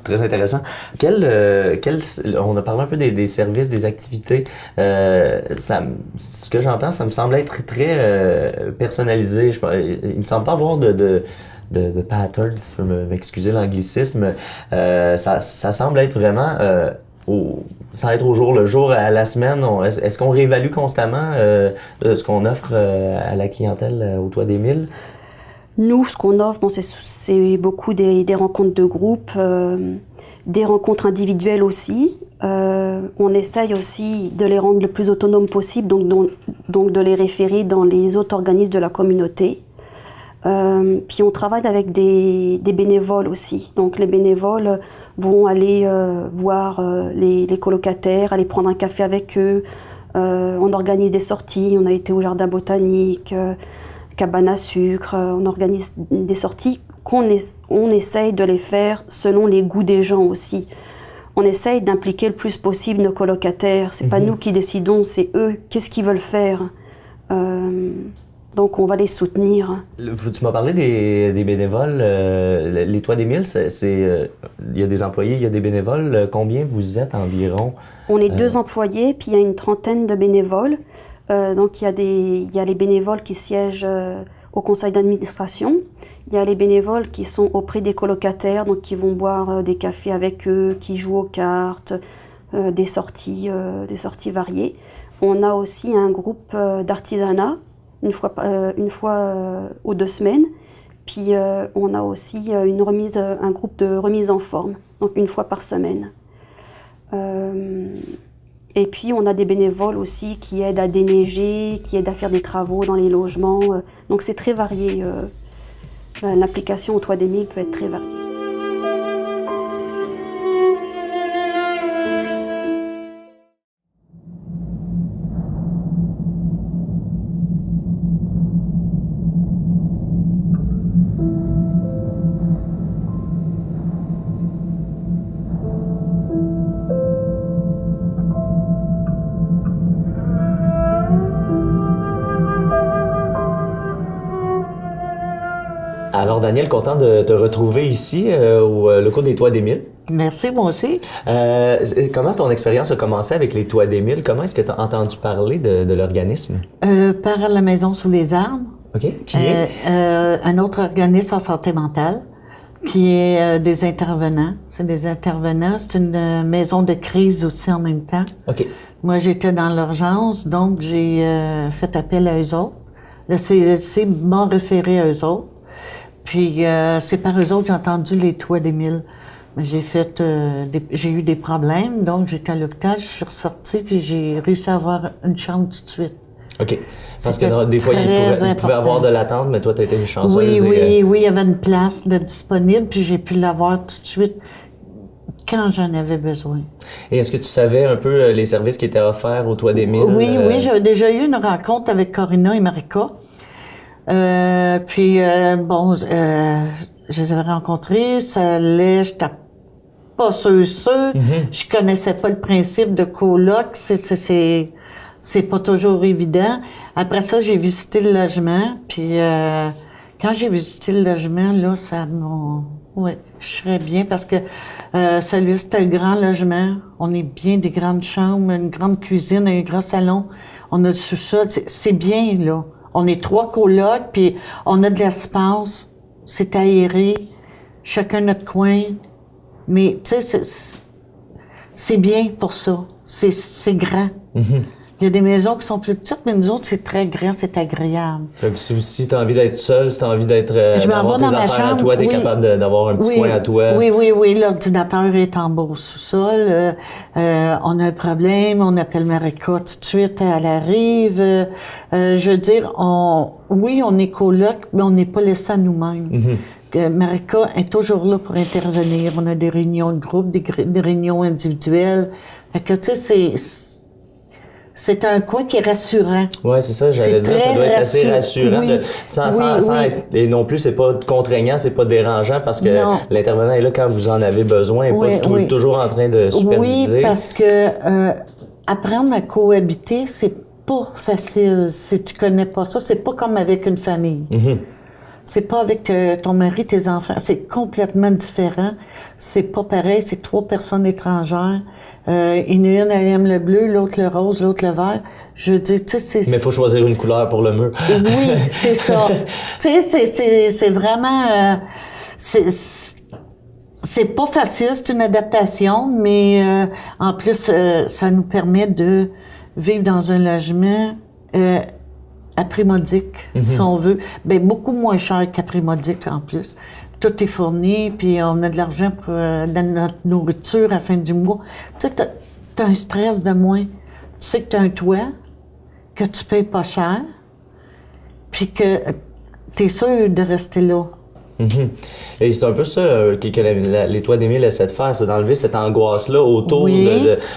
Speaker 1: Très intéressant. On a parlé un peu des services, des activités. Ce que j'entends, ça me semble être très personnalisé. Il me semble pas avoir de patterns, si je peux m'excuser l'anglicisme. Ça semble être vraiment sans être au jour le jour, à la semaine. Est-ce qu'on réévalue constamment ce qu'on offre à la clientèle au Toit des Milles?
Speaker 7: Nous, ce qu'on offre, c'est beaucoup des rencontres de groupe, des rencontres individuelles aussi. On essaye aussi de les rendre le plus autonomes possible, donc de les référer dans les autres organismes de la communauté. Puis on travaille avec des bénévoles aussi. Donc les bénévoles vont aller voir les colocataires, aller prendre un café avec eux. On organise des sorties, on a été au jardin botanique, cabane à sucre. On organise des sorties on essaye de les faire selon les goûts des gens aussi. On essaye d'impliquer le plus possible nos colocataires. C'est pas nous qui décidons, c'est eux. Qu'est-ce qu'ils veulent faire? Donc, on va les soutenir.
Speaker 1: Tu m'as parlé des bénévoles. Les Toits des Milles, il y a des employés, il y a des bénévoles. Combien vous êtes environ?
Speaker 7: On est 2 employés, puis il y a une trentaine de bénévoles. Donc, il y a les bénévoles qui siègent au conseil d'administration. Il y a les bénévoles qui sont auprès des colocataires, donc qui vont boire des cafés avec eux, qui jouent aux cartes, des sorties variées. On a aussi un groupe d'artisanat, une fois aux 2 semaines. Puis on a aussi un groupe de remise en forme, donc une fois par semaine. Et puis, on a des bénévoles aussi qui aident à déneiger, qui aident à faire des travaux dans les logements. Donc, c'est très varié. L'application au Toit des Milles peut être très variée.
Speaker 1: Alors, Daniel, content de te retrouver ici au locaux des Toits des Milles.
Speaker 4: Merci, moi aussi.
Speaker 1: Comment ton expérience a commencé avec les Toits des Milles? Comment est-ce que tu as entendu parler de l'organisme?
Speaker 4: Par la Maison sous les arbres.
Speaker 1: OK. Qui est?
Speaker 4: Un autre organisme en santé mentale qui est des intervenants. C'est des intervenants. C'est une maison de crise aussi en même temps.
Speaker 1: OK.
Speaker 4: Moi, j'étais dans l'urgence, donc j'ai fait appel à eux autres. Le CLSC m'a référé à eux autres. Puis c'est par eux autres que j'ai entendu les Toits des Milles. J'ai eu des problèmes, donc j'étais à l'hôpital, je suis ressortie, puis j'ai réussi à avoir une chambre tout de suite.
Speaker 1: OK. Parce que des fois, il pouvait avoir de l'attente, mais toi, tu as été chanceuse.
Speaker 4: Oui, il y avait une place de disponible, puis j'ai pu l'avoir tout de suite quand j'en avais besoin.
Speaker 1: Et est-ce que tu savais un peu les services qui étaient offerts au Toit des Milles?
Speaker 4: Oui, j'avais déjà eu une rencontre avec Corinna et Marika. Je les avais rencontrés, ça allait, j'étais pas sûre. Je connaissais pas le principe de coloc, c'est pas toujours évident. Après ça, j'ai visité le logement, puis quand j'ai visité le logement, là, je serais bien parce que celui-là, c'était un grand logement. On est bien des grandes chambres, une grande cuisine, un grand salon. On a le sous-sol, c'est bien, là. On est 3 colocs, puis on a de l'espace. C'est aéré, chacun notre coin. Mais, tu sais, c'est bien pour ça. C'est grand. Il y a des maisons qui sont plus petites, mais nous autres, c'est très grand, c'est agréable.
Speaker 1: Donc, si tu as envie d'être seule, si tu as envie d'avoir tes affaires à toi, tu es capable d'avoir un petit coin à toi.
Speaker 4: Oui. L'ordinateur est en bas au sous-sol. On a un problème, on appelle Marika tout de suite, elle arrive. Je veux dire, on est coloc, mais on n'est pas laissé à nous-mêmes. Marika est toujours là pour intervenir. On a des réunions de groupe, des réunions individuelles. Fait que, tu sais, c'est un coin qui est rassurant.
Speaker 1: Oui, c'est ça, j'allais dire, ça doit être assez rassurant. Et non plus, c'est pas contraignant, c'est pas dérangeant parce que l'intervenant est là quand vous en avez besoin et pas toujours en train de superviser.
Speaker 4: Oui, parce que apprendre à cohabiter, c'est pas facile si tu connais pas ça. C'est pas comme avec une famille. C'est pas avec ton mari, tes enfants. C'est complètement différent. C'est pas pareil. C'est 3 personnes étrangères. Une elle aime le bleu, l'autre le rose, l'autre le vert. Je veux dire, tu sais, c'est...
Speaker 1: Mais il faut choisir une couleur pour le mur.
Speaker 4: Oui, c'est ça. Tu sais, c'est vraiment... c'est pas facile, c'est une adaptation, mais en plus, ça nous permet de vivre dans un logement... à Primodique, si on veut. Ben, beaucoup moins cher qu'à Primodique, en plus. Tout est fourni, puis on a de l'argent pour notre nourriture à la fin du mois. Tu sais, t'as un stress de moins. Tu sais que t'as un toit, que tu payes pas cher, puis que t'es sûr de rester là.
Speaker 1: Et c'est un peu ça que les Toits des Milles essaient de faire, c'est d'enlever cette angoisse-là autour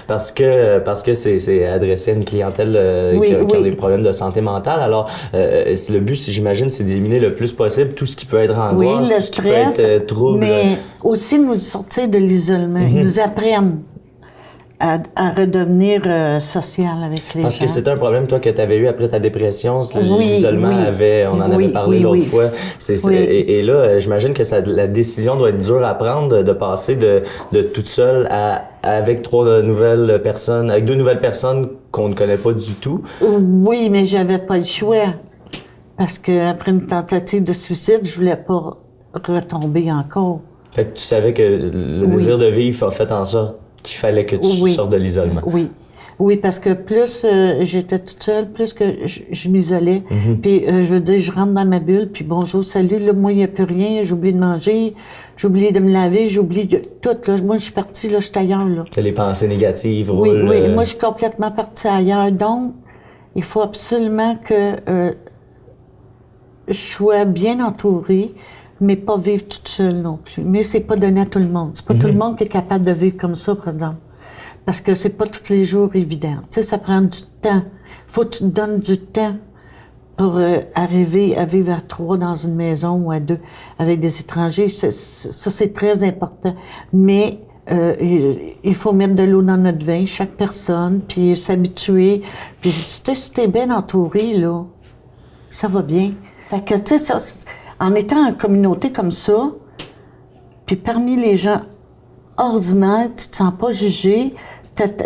Speaker 1: parce que c'est adressé à une clientèle qui a des problèmes de santé mentale. Alors, le but, j'imagine, c'est d'éliminer le plus possible tout ce qui peut être angoisse,
Speaker 4: le
Speaker 1: tout
Speaker 4: stress,
Speaker 1: ce qui peut être trouble.
Speaker 4: Mais aussi nous sortir de l'isolement. Ils nous apprennent à redevenir social avec les gens.
Speaker 1: Parce que c'est un problème, toi, que tu avais eu après ta dépression. L'isolement on en avait parlé l'autre fois. Et là, j'imagine que la décision doit être dure à prendre de passer de toute seule avec 2 nouvelles personnes qu'on ne connaît pas du tout.
Speaker 4: Oui, mais j'avais pas le choix. Parce qu'après une tentative de suicide, je voulais pas retomber encore.
Speaker 1: Fait que tu savais que le désir de vivre a fait en sorte qu'il fallait que tu sortes de l'isolement.
Speaker 4: Oui. Oui, parce que plus j'étais toute seule, plus que je m'isolais. Puis, je veux dire, je rentre dans ma bulle, puis bonjour, salut, là, moi, il n'y a plus rien, j'ai oublié de manger, j'ai oublié de me laver, j'ai oublié de tout, là. Moi, je suis partie, là, je suis ailleurs, là.
Speaker 1: Les pensées négatives
Speaker 4: Oui,
Speaker 1: roulent.
Speaker 4: oui, moi, je suis complètement partie ailleurs. Donc, il faut absolument que je sois bien entourée, mais pas vivre toute seule non plus. Mais c'est pas donné à tout le monde. C'est pas tout le monde qui est capable de vivre comme ça, par exemple. Parce que c'est pas tous les jours évident. Tu sais, ça prend du temps. Faut que tu te donnes du temps pour arriver à vivre à 3 dans une maison ou à 2 avec des étrangers. Ça, c'est très important. Mais il faut mettre de l'eau dans notre vin, chaque personne, puis s'habituer. Puis si t'es bien entouré, là, ça va bien. Fait que, tu sais, en étant en communauté comme ça, puis parmi les gens ordinaires, tu te sens pas jugé,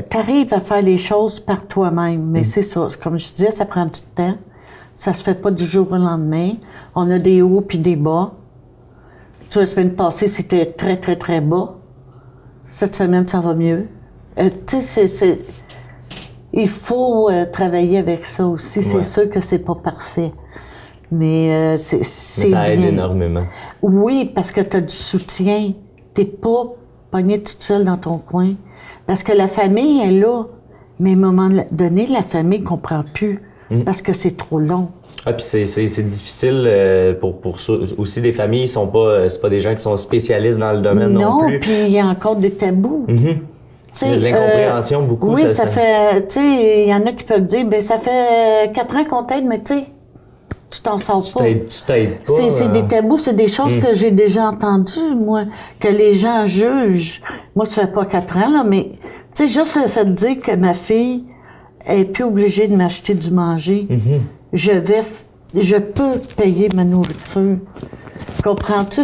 Speaker 4: t'arrives à faire les choses par toi-même. Mais c'est ça, comme je disais, ça prend du temps. Ça se fait pas du jour au lendemain. On a des hauts puis des bas. Tu vois, la semaine passée, c'était très, très, très bas. Cette semaine, ça va mieux. Tu sais, il faut travailler avec ça aussi. C'est sûr que c'est pas parfait. Mais c'est
Speaker 1: ça
Speaker 4: bien.
Speaker 1: aide énormément.
Speaker 4: Oui, parce que tu as du soutien. T'es pas pogné toute seule dans ton coin. Parce que la famille est là, mais à un moment donné, la famille ne comprend plus parce que c'est trop long.
Speaker 1: Ah, puis c'est difficile pour aussi des familles, c'est pas des gens qui sont spécialistes dans le domaine non plus.
Speaker 4: Non, puis il y a encore des tabous.
Speaker 1: Il y a de l'incompréhension beaucoup.
Speaker 4: Oui, ça fait, tu sais, il y en a qui peuvent dire, ben ça fait 4 ans qu'on t'aide, mais tu sais, tu t'en sors pas.
Speaker 1: Tu t'aides pas.
Speaker 4: C'est des tabous, c'est des choses que j'ai déjà entendues, moi, que les gens jugent. Moi, ça fait pas 4 ans, là, mais tu sais, juste le fait de dire que ma fille est plus obligée de m'acheter du manger, je peux payer ma nourriture. Comprends-tu?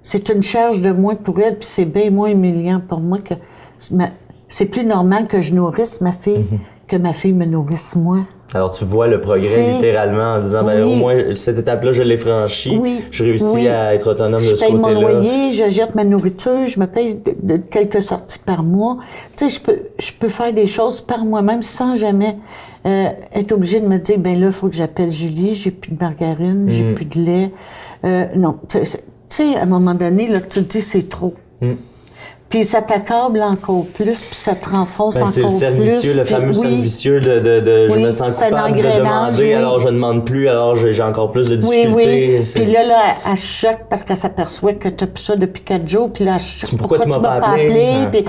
Speaker 4: C'est une charge de moins pour elle, puis c'est bien moins humiliant pour moi que c'est plus normal que je nourrisse ma fille que ma fille me nourrisse moi.
Speaker 1: Alors, tu vois le progrès littéralement en disant, ben, au moins, cette étape-là, je l'ai franchie. Oui. Je réussis à être autonome de ce côté-là.
Speaker 4: Je paye mon loyer, je jette ma nourriture, je me paye de quelques sorties par mois. Tu sais, je peux faire des choses par moi-même sans jamais être obligée de me dire, ben là, il faut que j'appelle Julie, j'ai plus de margarine, j'ai plus de lait. Non, tu sais, à un moment donné, là, tu te dis, c'est trop. Puis ça t'accable encore plus, puis ça te renfonce encore plus.
Speaker 1: C'est le cercle vicieux, le fameux cercle vicieux de je me sens coupable de demander, alors je ne demande plus, alors j'ai encore plus de difficultés.
Speaker 4: Oui. Puis là, elle choque parce qu'elle s'aperçoit que tu as plus ça depuis 4 jours, puis là, elle choque.
Speaker 1: Pourquoi tu m'as pas appelé?
Speaker 4: Puis,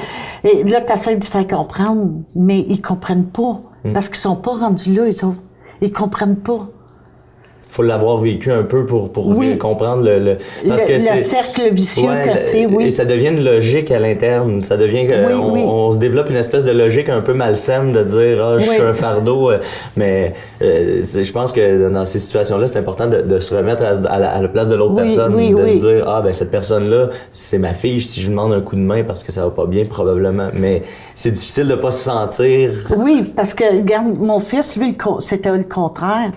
Speaker 4: et là, tu essaies de faire comprendre, mais ils comprennent pas, parce qu'ils sont pas rendus là, ils autres. Ils comprennent pas.
Speaker 1: Faut l'avoir vécu un peu pour comprendre le
Speaker 4: cercle vicieux que c'est,
Speaker 1: Et ça devient une logique à l'interne. Ça devient on se développe une espèce de logique un peu malsaine de dire je suis un fardeau. Mais je pense que dans ces situations-là, c'est important de se remettre à la place de l'autre personne, de se dire ben cette personne-là, c'est ma fille. Si je lui demande un coup de main parce que ça va pas bien probablement, mais c'est difficile de pas se sentir.
Speaker 4: Oui, parce que regarde, mon fils, lui, c'était le contraire.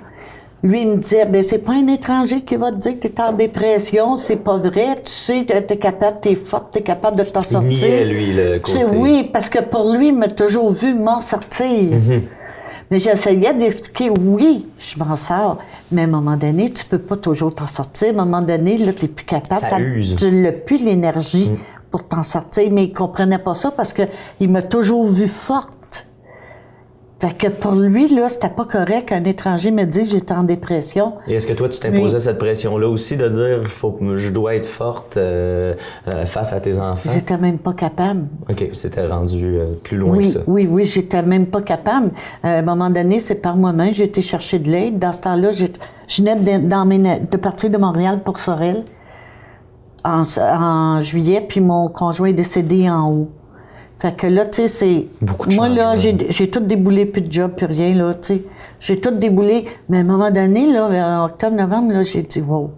Speaker 4: Lui, il me disait, ben c'est pas un étranger qui va te dire que t'es en dépression, c'est pas vrai, tu sais, t'es capable, t'es forte, t'es capable de t'en sortir.
Speaker 1: Il niait, lui, le côté.
Speaker 4: Oui, parce que pour lui, il m'a toujours vu m'en sortir. Mais j'essayais d'expliquer, oui, je m'en sors, mais à un moment donné, tu peux pas toujours t'en sortir. À un moment donné, là, t'es plus capable.
Speaker 1: Ça use.
Speaker 4: Tu n'as plus l'énergie pour t'en sortir, mais il comprenait pas ça parce que il m'a toujours vu forte. Fait que pour lui, là, c'était pas correct qu'un étranger me dise j'étais en dépression.
Speaker 1: Et est-ce que toi, tu t'imposais cette pression-là aussi de dire je dois être forte face à tes enfants?
Speaker 4: J'étais même pas capable.
Speaker 1: OK, c'était rendu plus loin que ça.
Speaker 4: Oui, j'étais même pas capable. À un moment donné, c'est par moi-même, j'ai été chercher de l'aide. Dans ce temps-là, je venais de partir de Montréal pour Sorel en juillet, puis mon conjoint est décédé en août. Fait que là, tu sais, c'est... Moi, là, j'ai tout déboulé, plus de job, plus rien, là, tu sais. J'ai tout déboulé. Mais à un moment donné, là, vers octobre-novembre, là, j'ai dit, wow,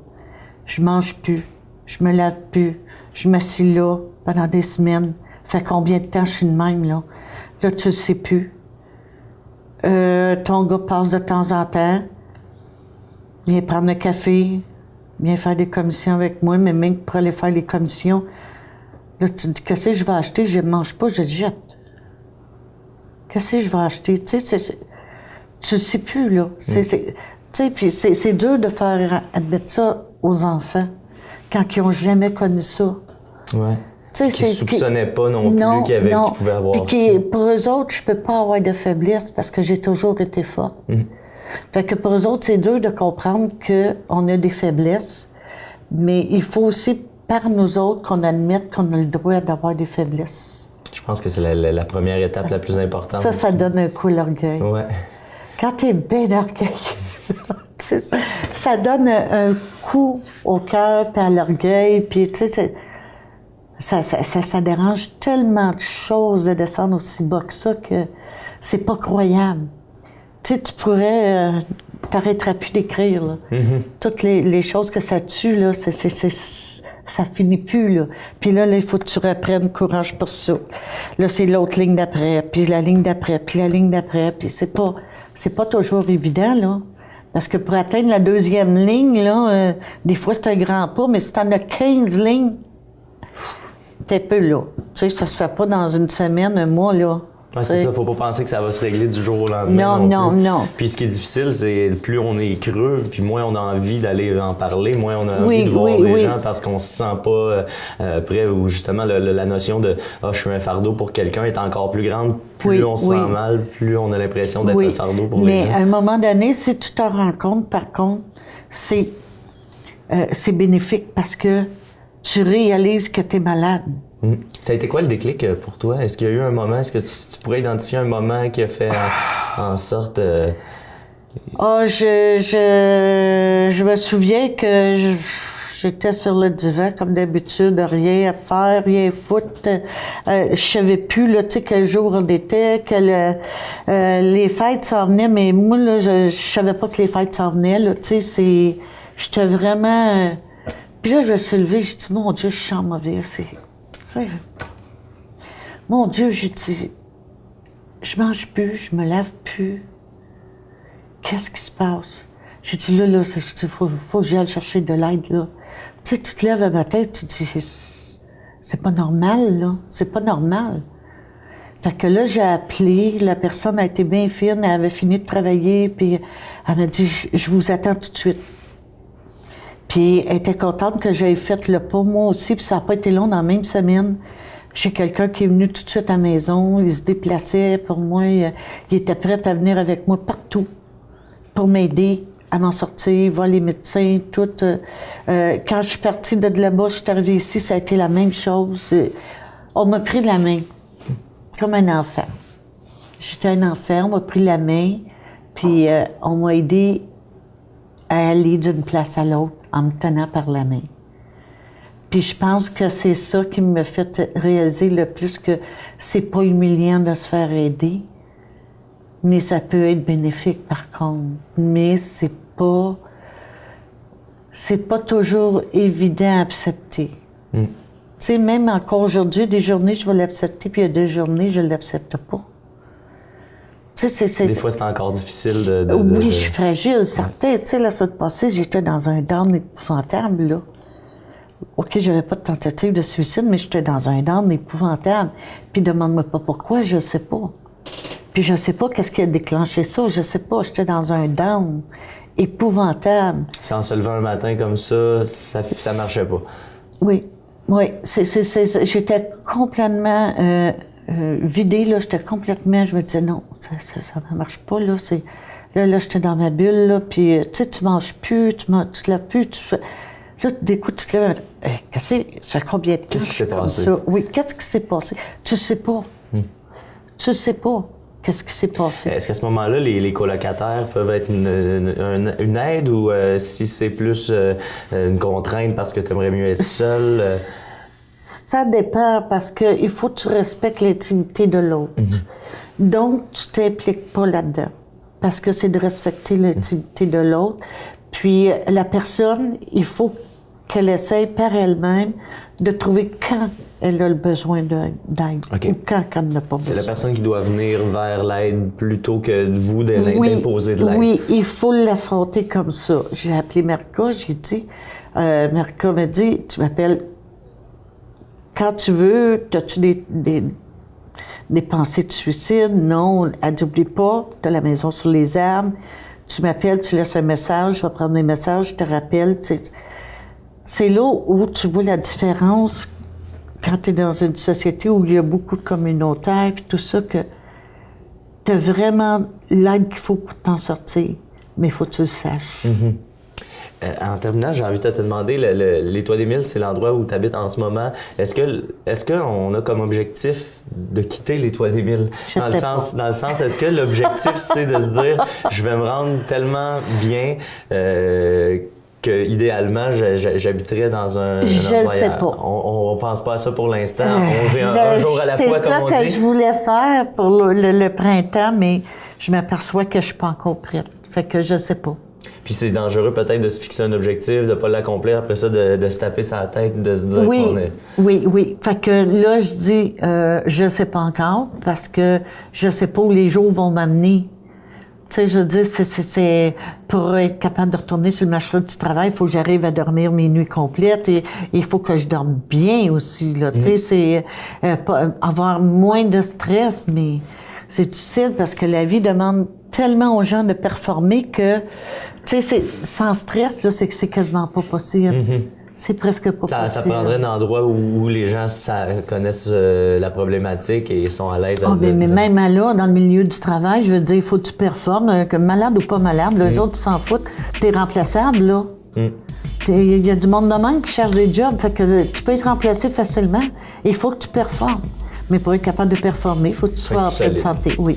Speaker 4: je mange plus, je me lave plus, je m'assis là pendant des semaines. Fait combien de temps je suis de même, là? Là, tu le sais plus. Ton gars passe de temps en temps, vient prendre le café, vient faire des commissions avec moi, mais même pour aller faire les commissions, là, tu dis, qu'est-ce que je vais acheter? Je ne mange pas, je le jette. Qu'est-ce que je vais acheter? Tu ne sais plus, là. Puis c'est dur de faire admettre ça aux enfants quand ils n'ont jamais connu ça.
Speaker 1: Ouais. Qui ne soupçonnaient pas non plus qu'ils pouvaient avoir
Speaker 4: puis
Speaker 1: ça.
Speaker 4: Pour eux autres, je ne peux pas avoir de faiblesse parce que j'ai toujours été forte. Fait que pour eux autres, c'est dur de comprendre qu'on a des faiblesses, mais il faut aussi, par nous autres, qu'on admette qu'on a le droit d'avoir des faiblesses.
Speaker 1: Je pense que c'est la première étape la plus importante.
Speaker 4: Ça donne un coup à l'orgueil.
Speaker 1: Ouais.
Speaker 4: Quand tu es bien d'orgueil, ça donne un coup au cœur puis à l'orgueil, puis tu sais, ça dérange tellement de choses de descendre aussi bas que ça que c'est pas croyable. Tu sais, tu pourrais... t'arrêteras plus d'écrire, là. Toutes les choses que ça tue, là, ça finit plus, là. Puis là, il faut que tu reprennes courage pour ça. Là, c'est l'autre ligne d'après, puis la ligne d'après, puis la ligne d'après, puis c'est pas toujours évident, là. Parce que pour atteindre la deuxième ligne, là, des fois, c'est un grand pas, mais si t'en as 15 lignes, t'es peu, là. Tu sais, ça se fait pas dans une semaine, un mois, là.
Speaker 1: Ouais, c'est ça, faut pas penser que ça va se régler du jour au lendemain.
Speaker 4: Non.
Speaker 1: Puis ce qui est difficile, c'est plus on est creux, puis moins on a envie d'aller en parler, moins on a envie de voir les gens parce qu'on se sent pas prêt, ou justement la notion de « Ah, je suis un fardeau pour quelqu'un » est encore plus grande. Plus on se sent mal, plus on a l'impression d'être un fardeau pour les gens.
Speaker 4: Mais à un moment donné, si tu te rends compte, par contre, c'est bénéfique parce que tu réalises que tu es malade.
Speaker 1: Ça a été quoi le déclic pour toi? Est-ce qu'il y a eu un moment, est-ce que tu pourrais identifier un moment qui a fait en sorte...
Speaker 4: Je me souviens que j'étais sur le divan, comme d'habitude, rien à faire, rien à foutre. Je savais plus, là, tu sais, quel jour on était, les fêtes s'en venaient, mais moi, là, je savais pas que les fêtes s'en venaient, là, tu sais, j'étais vraiment... Puis là, je me suis levée, j'ai dit, mon Dieu, je sens mauvais, mon Dieu, j'ai dit, je mange plus, je me lave plus. Qu'est-ce qui se passe? J'ai dit, là, faut que j'aille chercher de l'aide, là. Tu sais, tu te lèves un matin, tu te dis, c'est pas normal, là. C'est pas normal. Fait que là, j'ai appelé, la personne a été bien fine, elle avait fini de travailler, puis elle m'a dit, je vous attends tout de suite. Puis elle était contente que j'aie fait le pas, moi aussi, puis ça n'a pas été long dans la même semaine. J'ai quelqu'un qui est venu tout de suite à la maison, il se déplaçait pour moi, il était prêt à venir avec moi partout pour m'aider à m'en sortir, voir les médecins, tout. Quand je suis partie de là-bas, je suis arrivée ici, ça a été la même chose. On m'a pris la main, comme un enfant. J'étais un enfant, on m'a pris la main, puis on m'a aidé à aller d'une place à l'autre en me tenant par la main. Puis je pense que c'est ça qui me fait réaliser le plus que c'est pas humiliant de se faire aider, mais ça peut être bénéfique par contre. Mais c'est pas toujours évident à accepter. Tu sais, même encore aujourd'hui, des journées, je vais l'accepter, puis il y a des journées, je l'accepte pas.
Speaker 1: Des fois, c'est encore difficile de...
Speaker 4: Oui, je suis fragile, certain. Tu sais, la semaine passée, j'étais dans un down épouvantable, là. OK, j'avais pas de tentative de suicide, mais j'étais dans un down épouvantable. Puis demande-moi pas pourquoi, je sais pas. Puis je sais pas qu'est-ce qui a déclenché ça, je sais pas. J'étais dans un down épouvantable.
Speaker 1: Sans se lever un matin comme ça marchait pas.
Speaker 4: Oui. J'étais complètement... vidée, là, j'étais complètement, je me disais non, ça ne marche pas, là, là, j'étais dans ma bulle, là, puis, tu sais, tu manges plus, tu te lèves plus, là, des coups, tu te lèves, ça fait combien de temps?
Speaker 1: Qu'est-ce qui s'est passé?
Speaker 4: Ça? Oui, qu'est-ce qui s'est passé? Tu sais pas. Tu sais pas qu'est-ce qui s'est passé.
Speaker 1: Est-ce qu'à ce moment-là, les colocataires peuvent être une aide ou si c'est plus une contrainte parce que tu aimerais mieux être seul?
Speaker 4: Ça dépend parce qu'il faut que tu respectes l'intimité de l'autre. Donc, tu t'impliques pas là-dedans parce que c'est de respecter l'intimité de l'autre. Puis, la personne, il faut qu'elle essaye par elle-même de trouver quand elle a le besoin d'aide ou quand elle n'a pas besoin.
Speaker 1: C'est la personne qui doit venir vers l'aide plutôt que vous d'imposer de l'aide. Oui,
Speaker 4: il faut l'affronter comme ça. J'ai appelé Merca, j'ai dit, Merca m'a dit, tu m'appelles quand tu veux, as-tu des pensées de suicide. Non, elle dit, oublie pas, tu as la maison sur les arbres, tu m'appelles, tu laisses un message, je vais prendre mes messages, je te rappelle. C'est là où tu vois la différence quand tu es dans une société où il y a beaucoup de communautaires et tout ça, que tu as vraiment l'aide qu'il faut pour t'en sortir, mais il faut que tu le saches.
Speaker 1: En terminant, j'ai envie de te demander, les Toits des Milles, c'est l'endroit où tu habites en ce moment. Est-ce qu'on a comme objectif de quitter les Toits des Milles? Dans le sens, est-ce que l'objectif, c'est de se dire, je vais me rendre tellement bien que idéalement j'habiterais dans un
Speaker 4: Je ne sais pas.
Speaker 1: On pense pas à ça pour l'instant. On vit un jour à la fois, comme on dit.
Speaker 4: C'est ça que je voulais faire pour le printemps, mais je m'aperçois que je suis pas encore prête. Fait que je sais pas.
Speaker 1: Puis c'est dangereux peut-être de se fixer un objectif, de pas l'accomplir, après ça de se taper sa tête, de se dire qu'on est...
Speaker 4: Oui. Fait que là, je dis, je sais pas encore, parce que je sais pas où les jours vont m'amener. Tu sais, je veux dire, c'est pour être capable de retourner sur le marché du travail, il faut que j'arrive à dormir mes nuits complètes et il faut que je dorme bien aussi, là. Tu sais, c'est avoir moins de stress, mais c'est difficile parce que la vie demande tellement aux gens de performer que, tu sais, sans stress, là, c'est quasiment pas possible. C'est presque pas possible.
Speaker 1: Ça prendrait un endroit où les gens connaissent la problématique et sont à l'aise.
Speaker 4: Mais même là, dans le milieu du travail, je veux dire, il faut que tu performes, que malade ou pas malade, les autres s'en foutent. T'es remplaçable, là. Il y a du monde de même qui cherche des jobs, fait que tu peux être remplacé facilement. Il faut que tu performes. Mais pour être capable de performer, il faut que tu sois en pleine santé. Oui.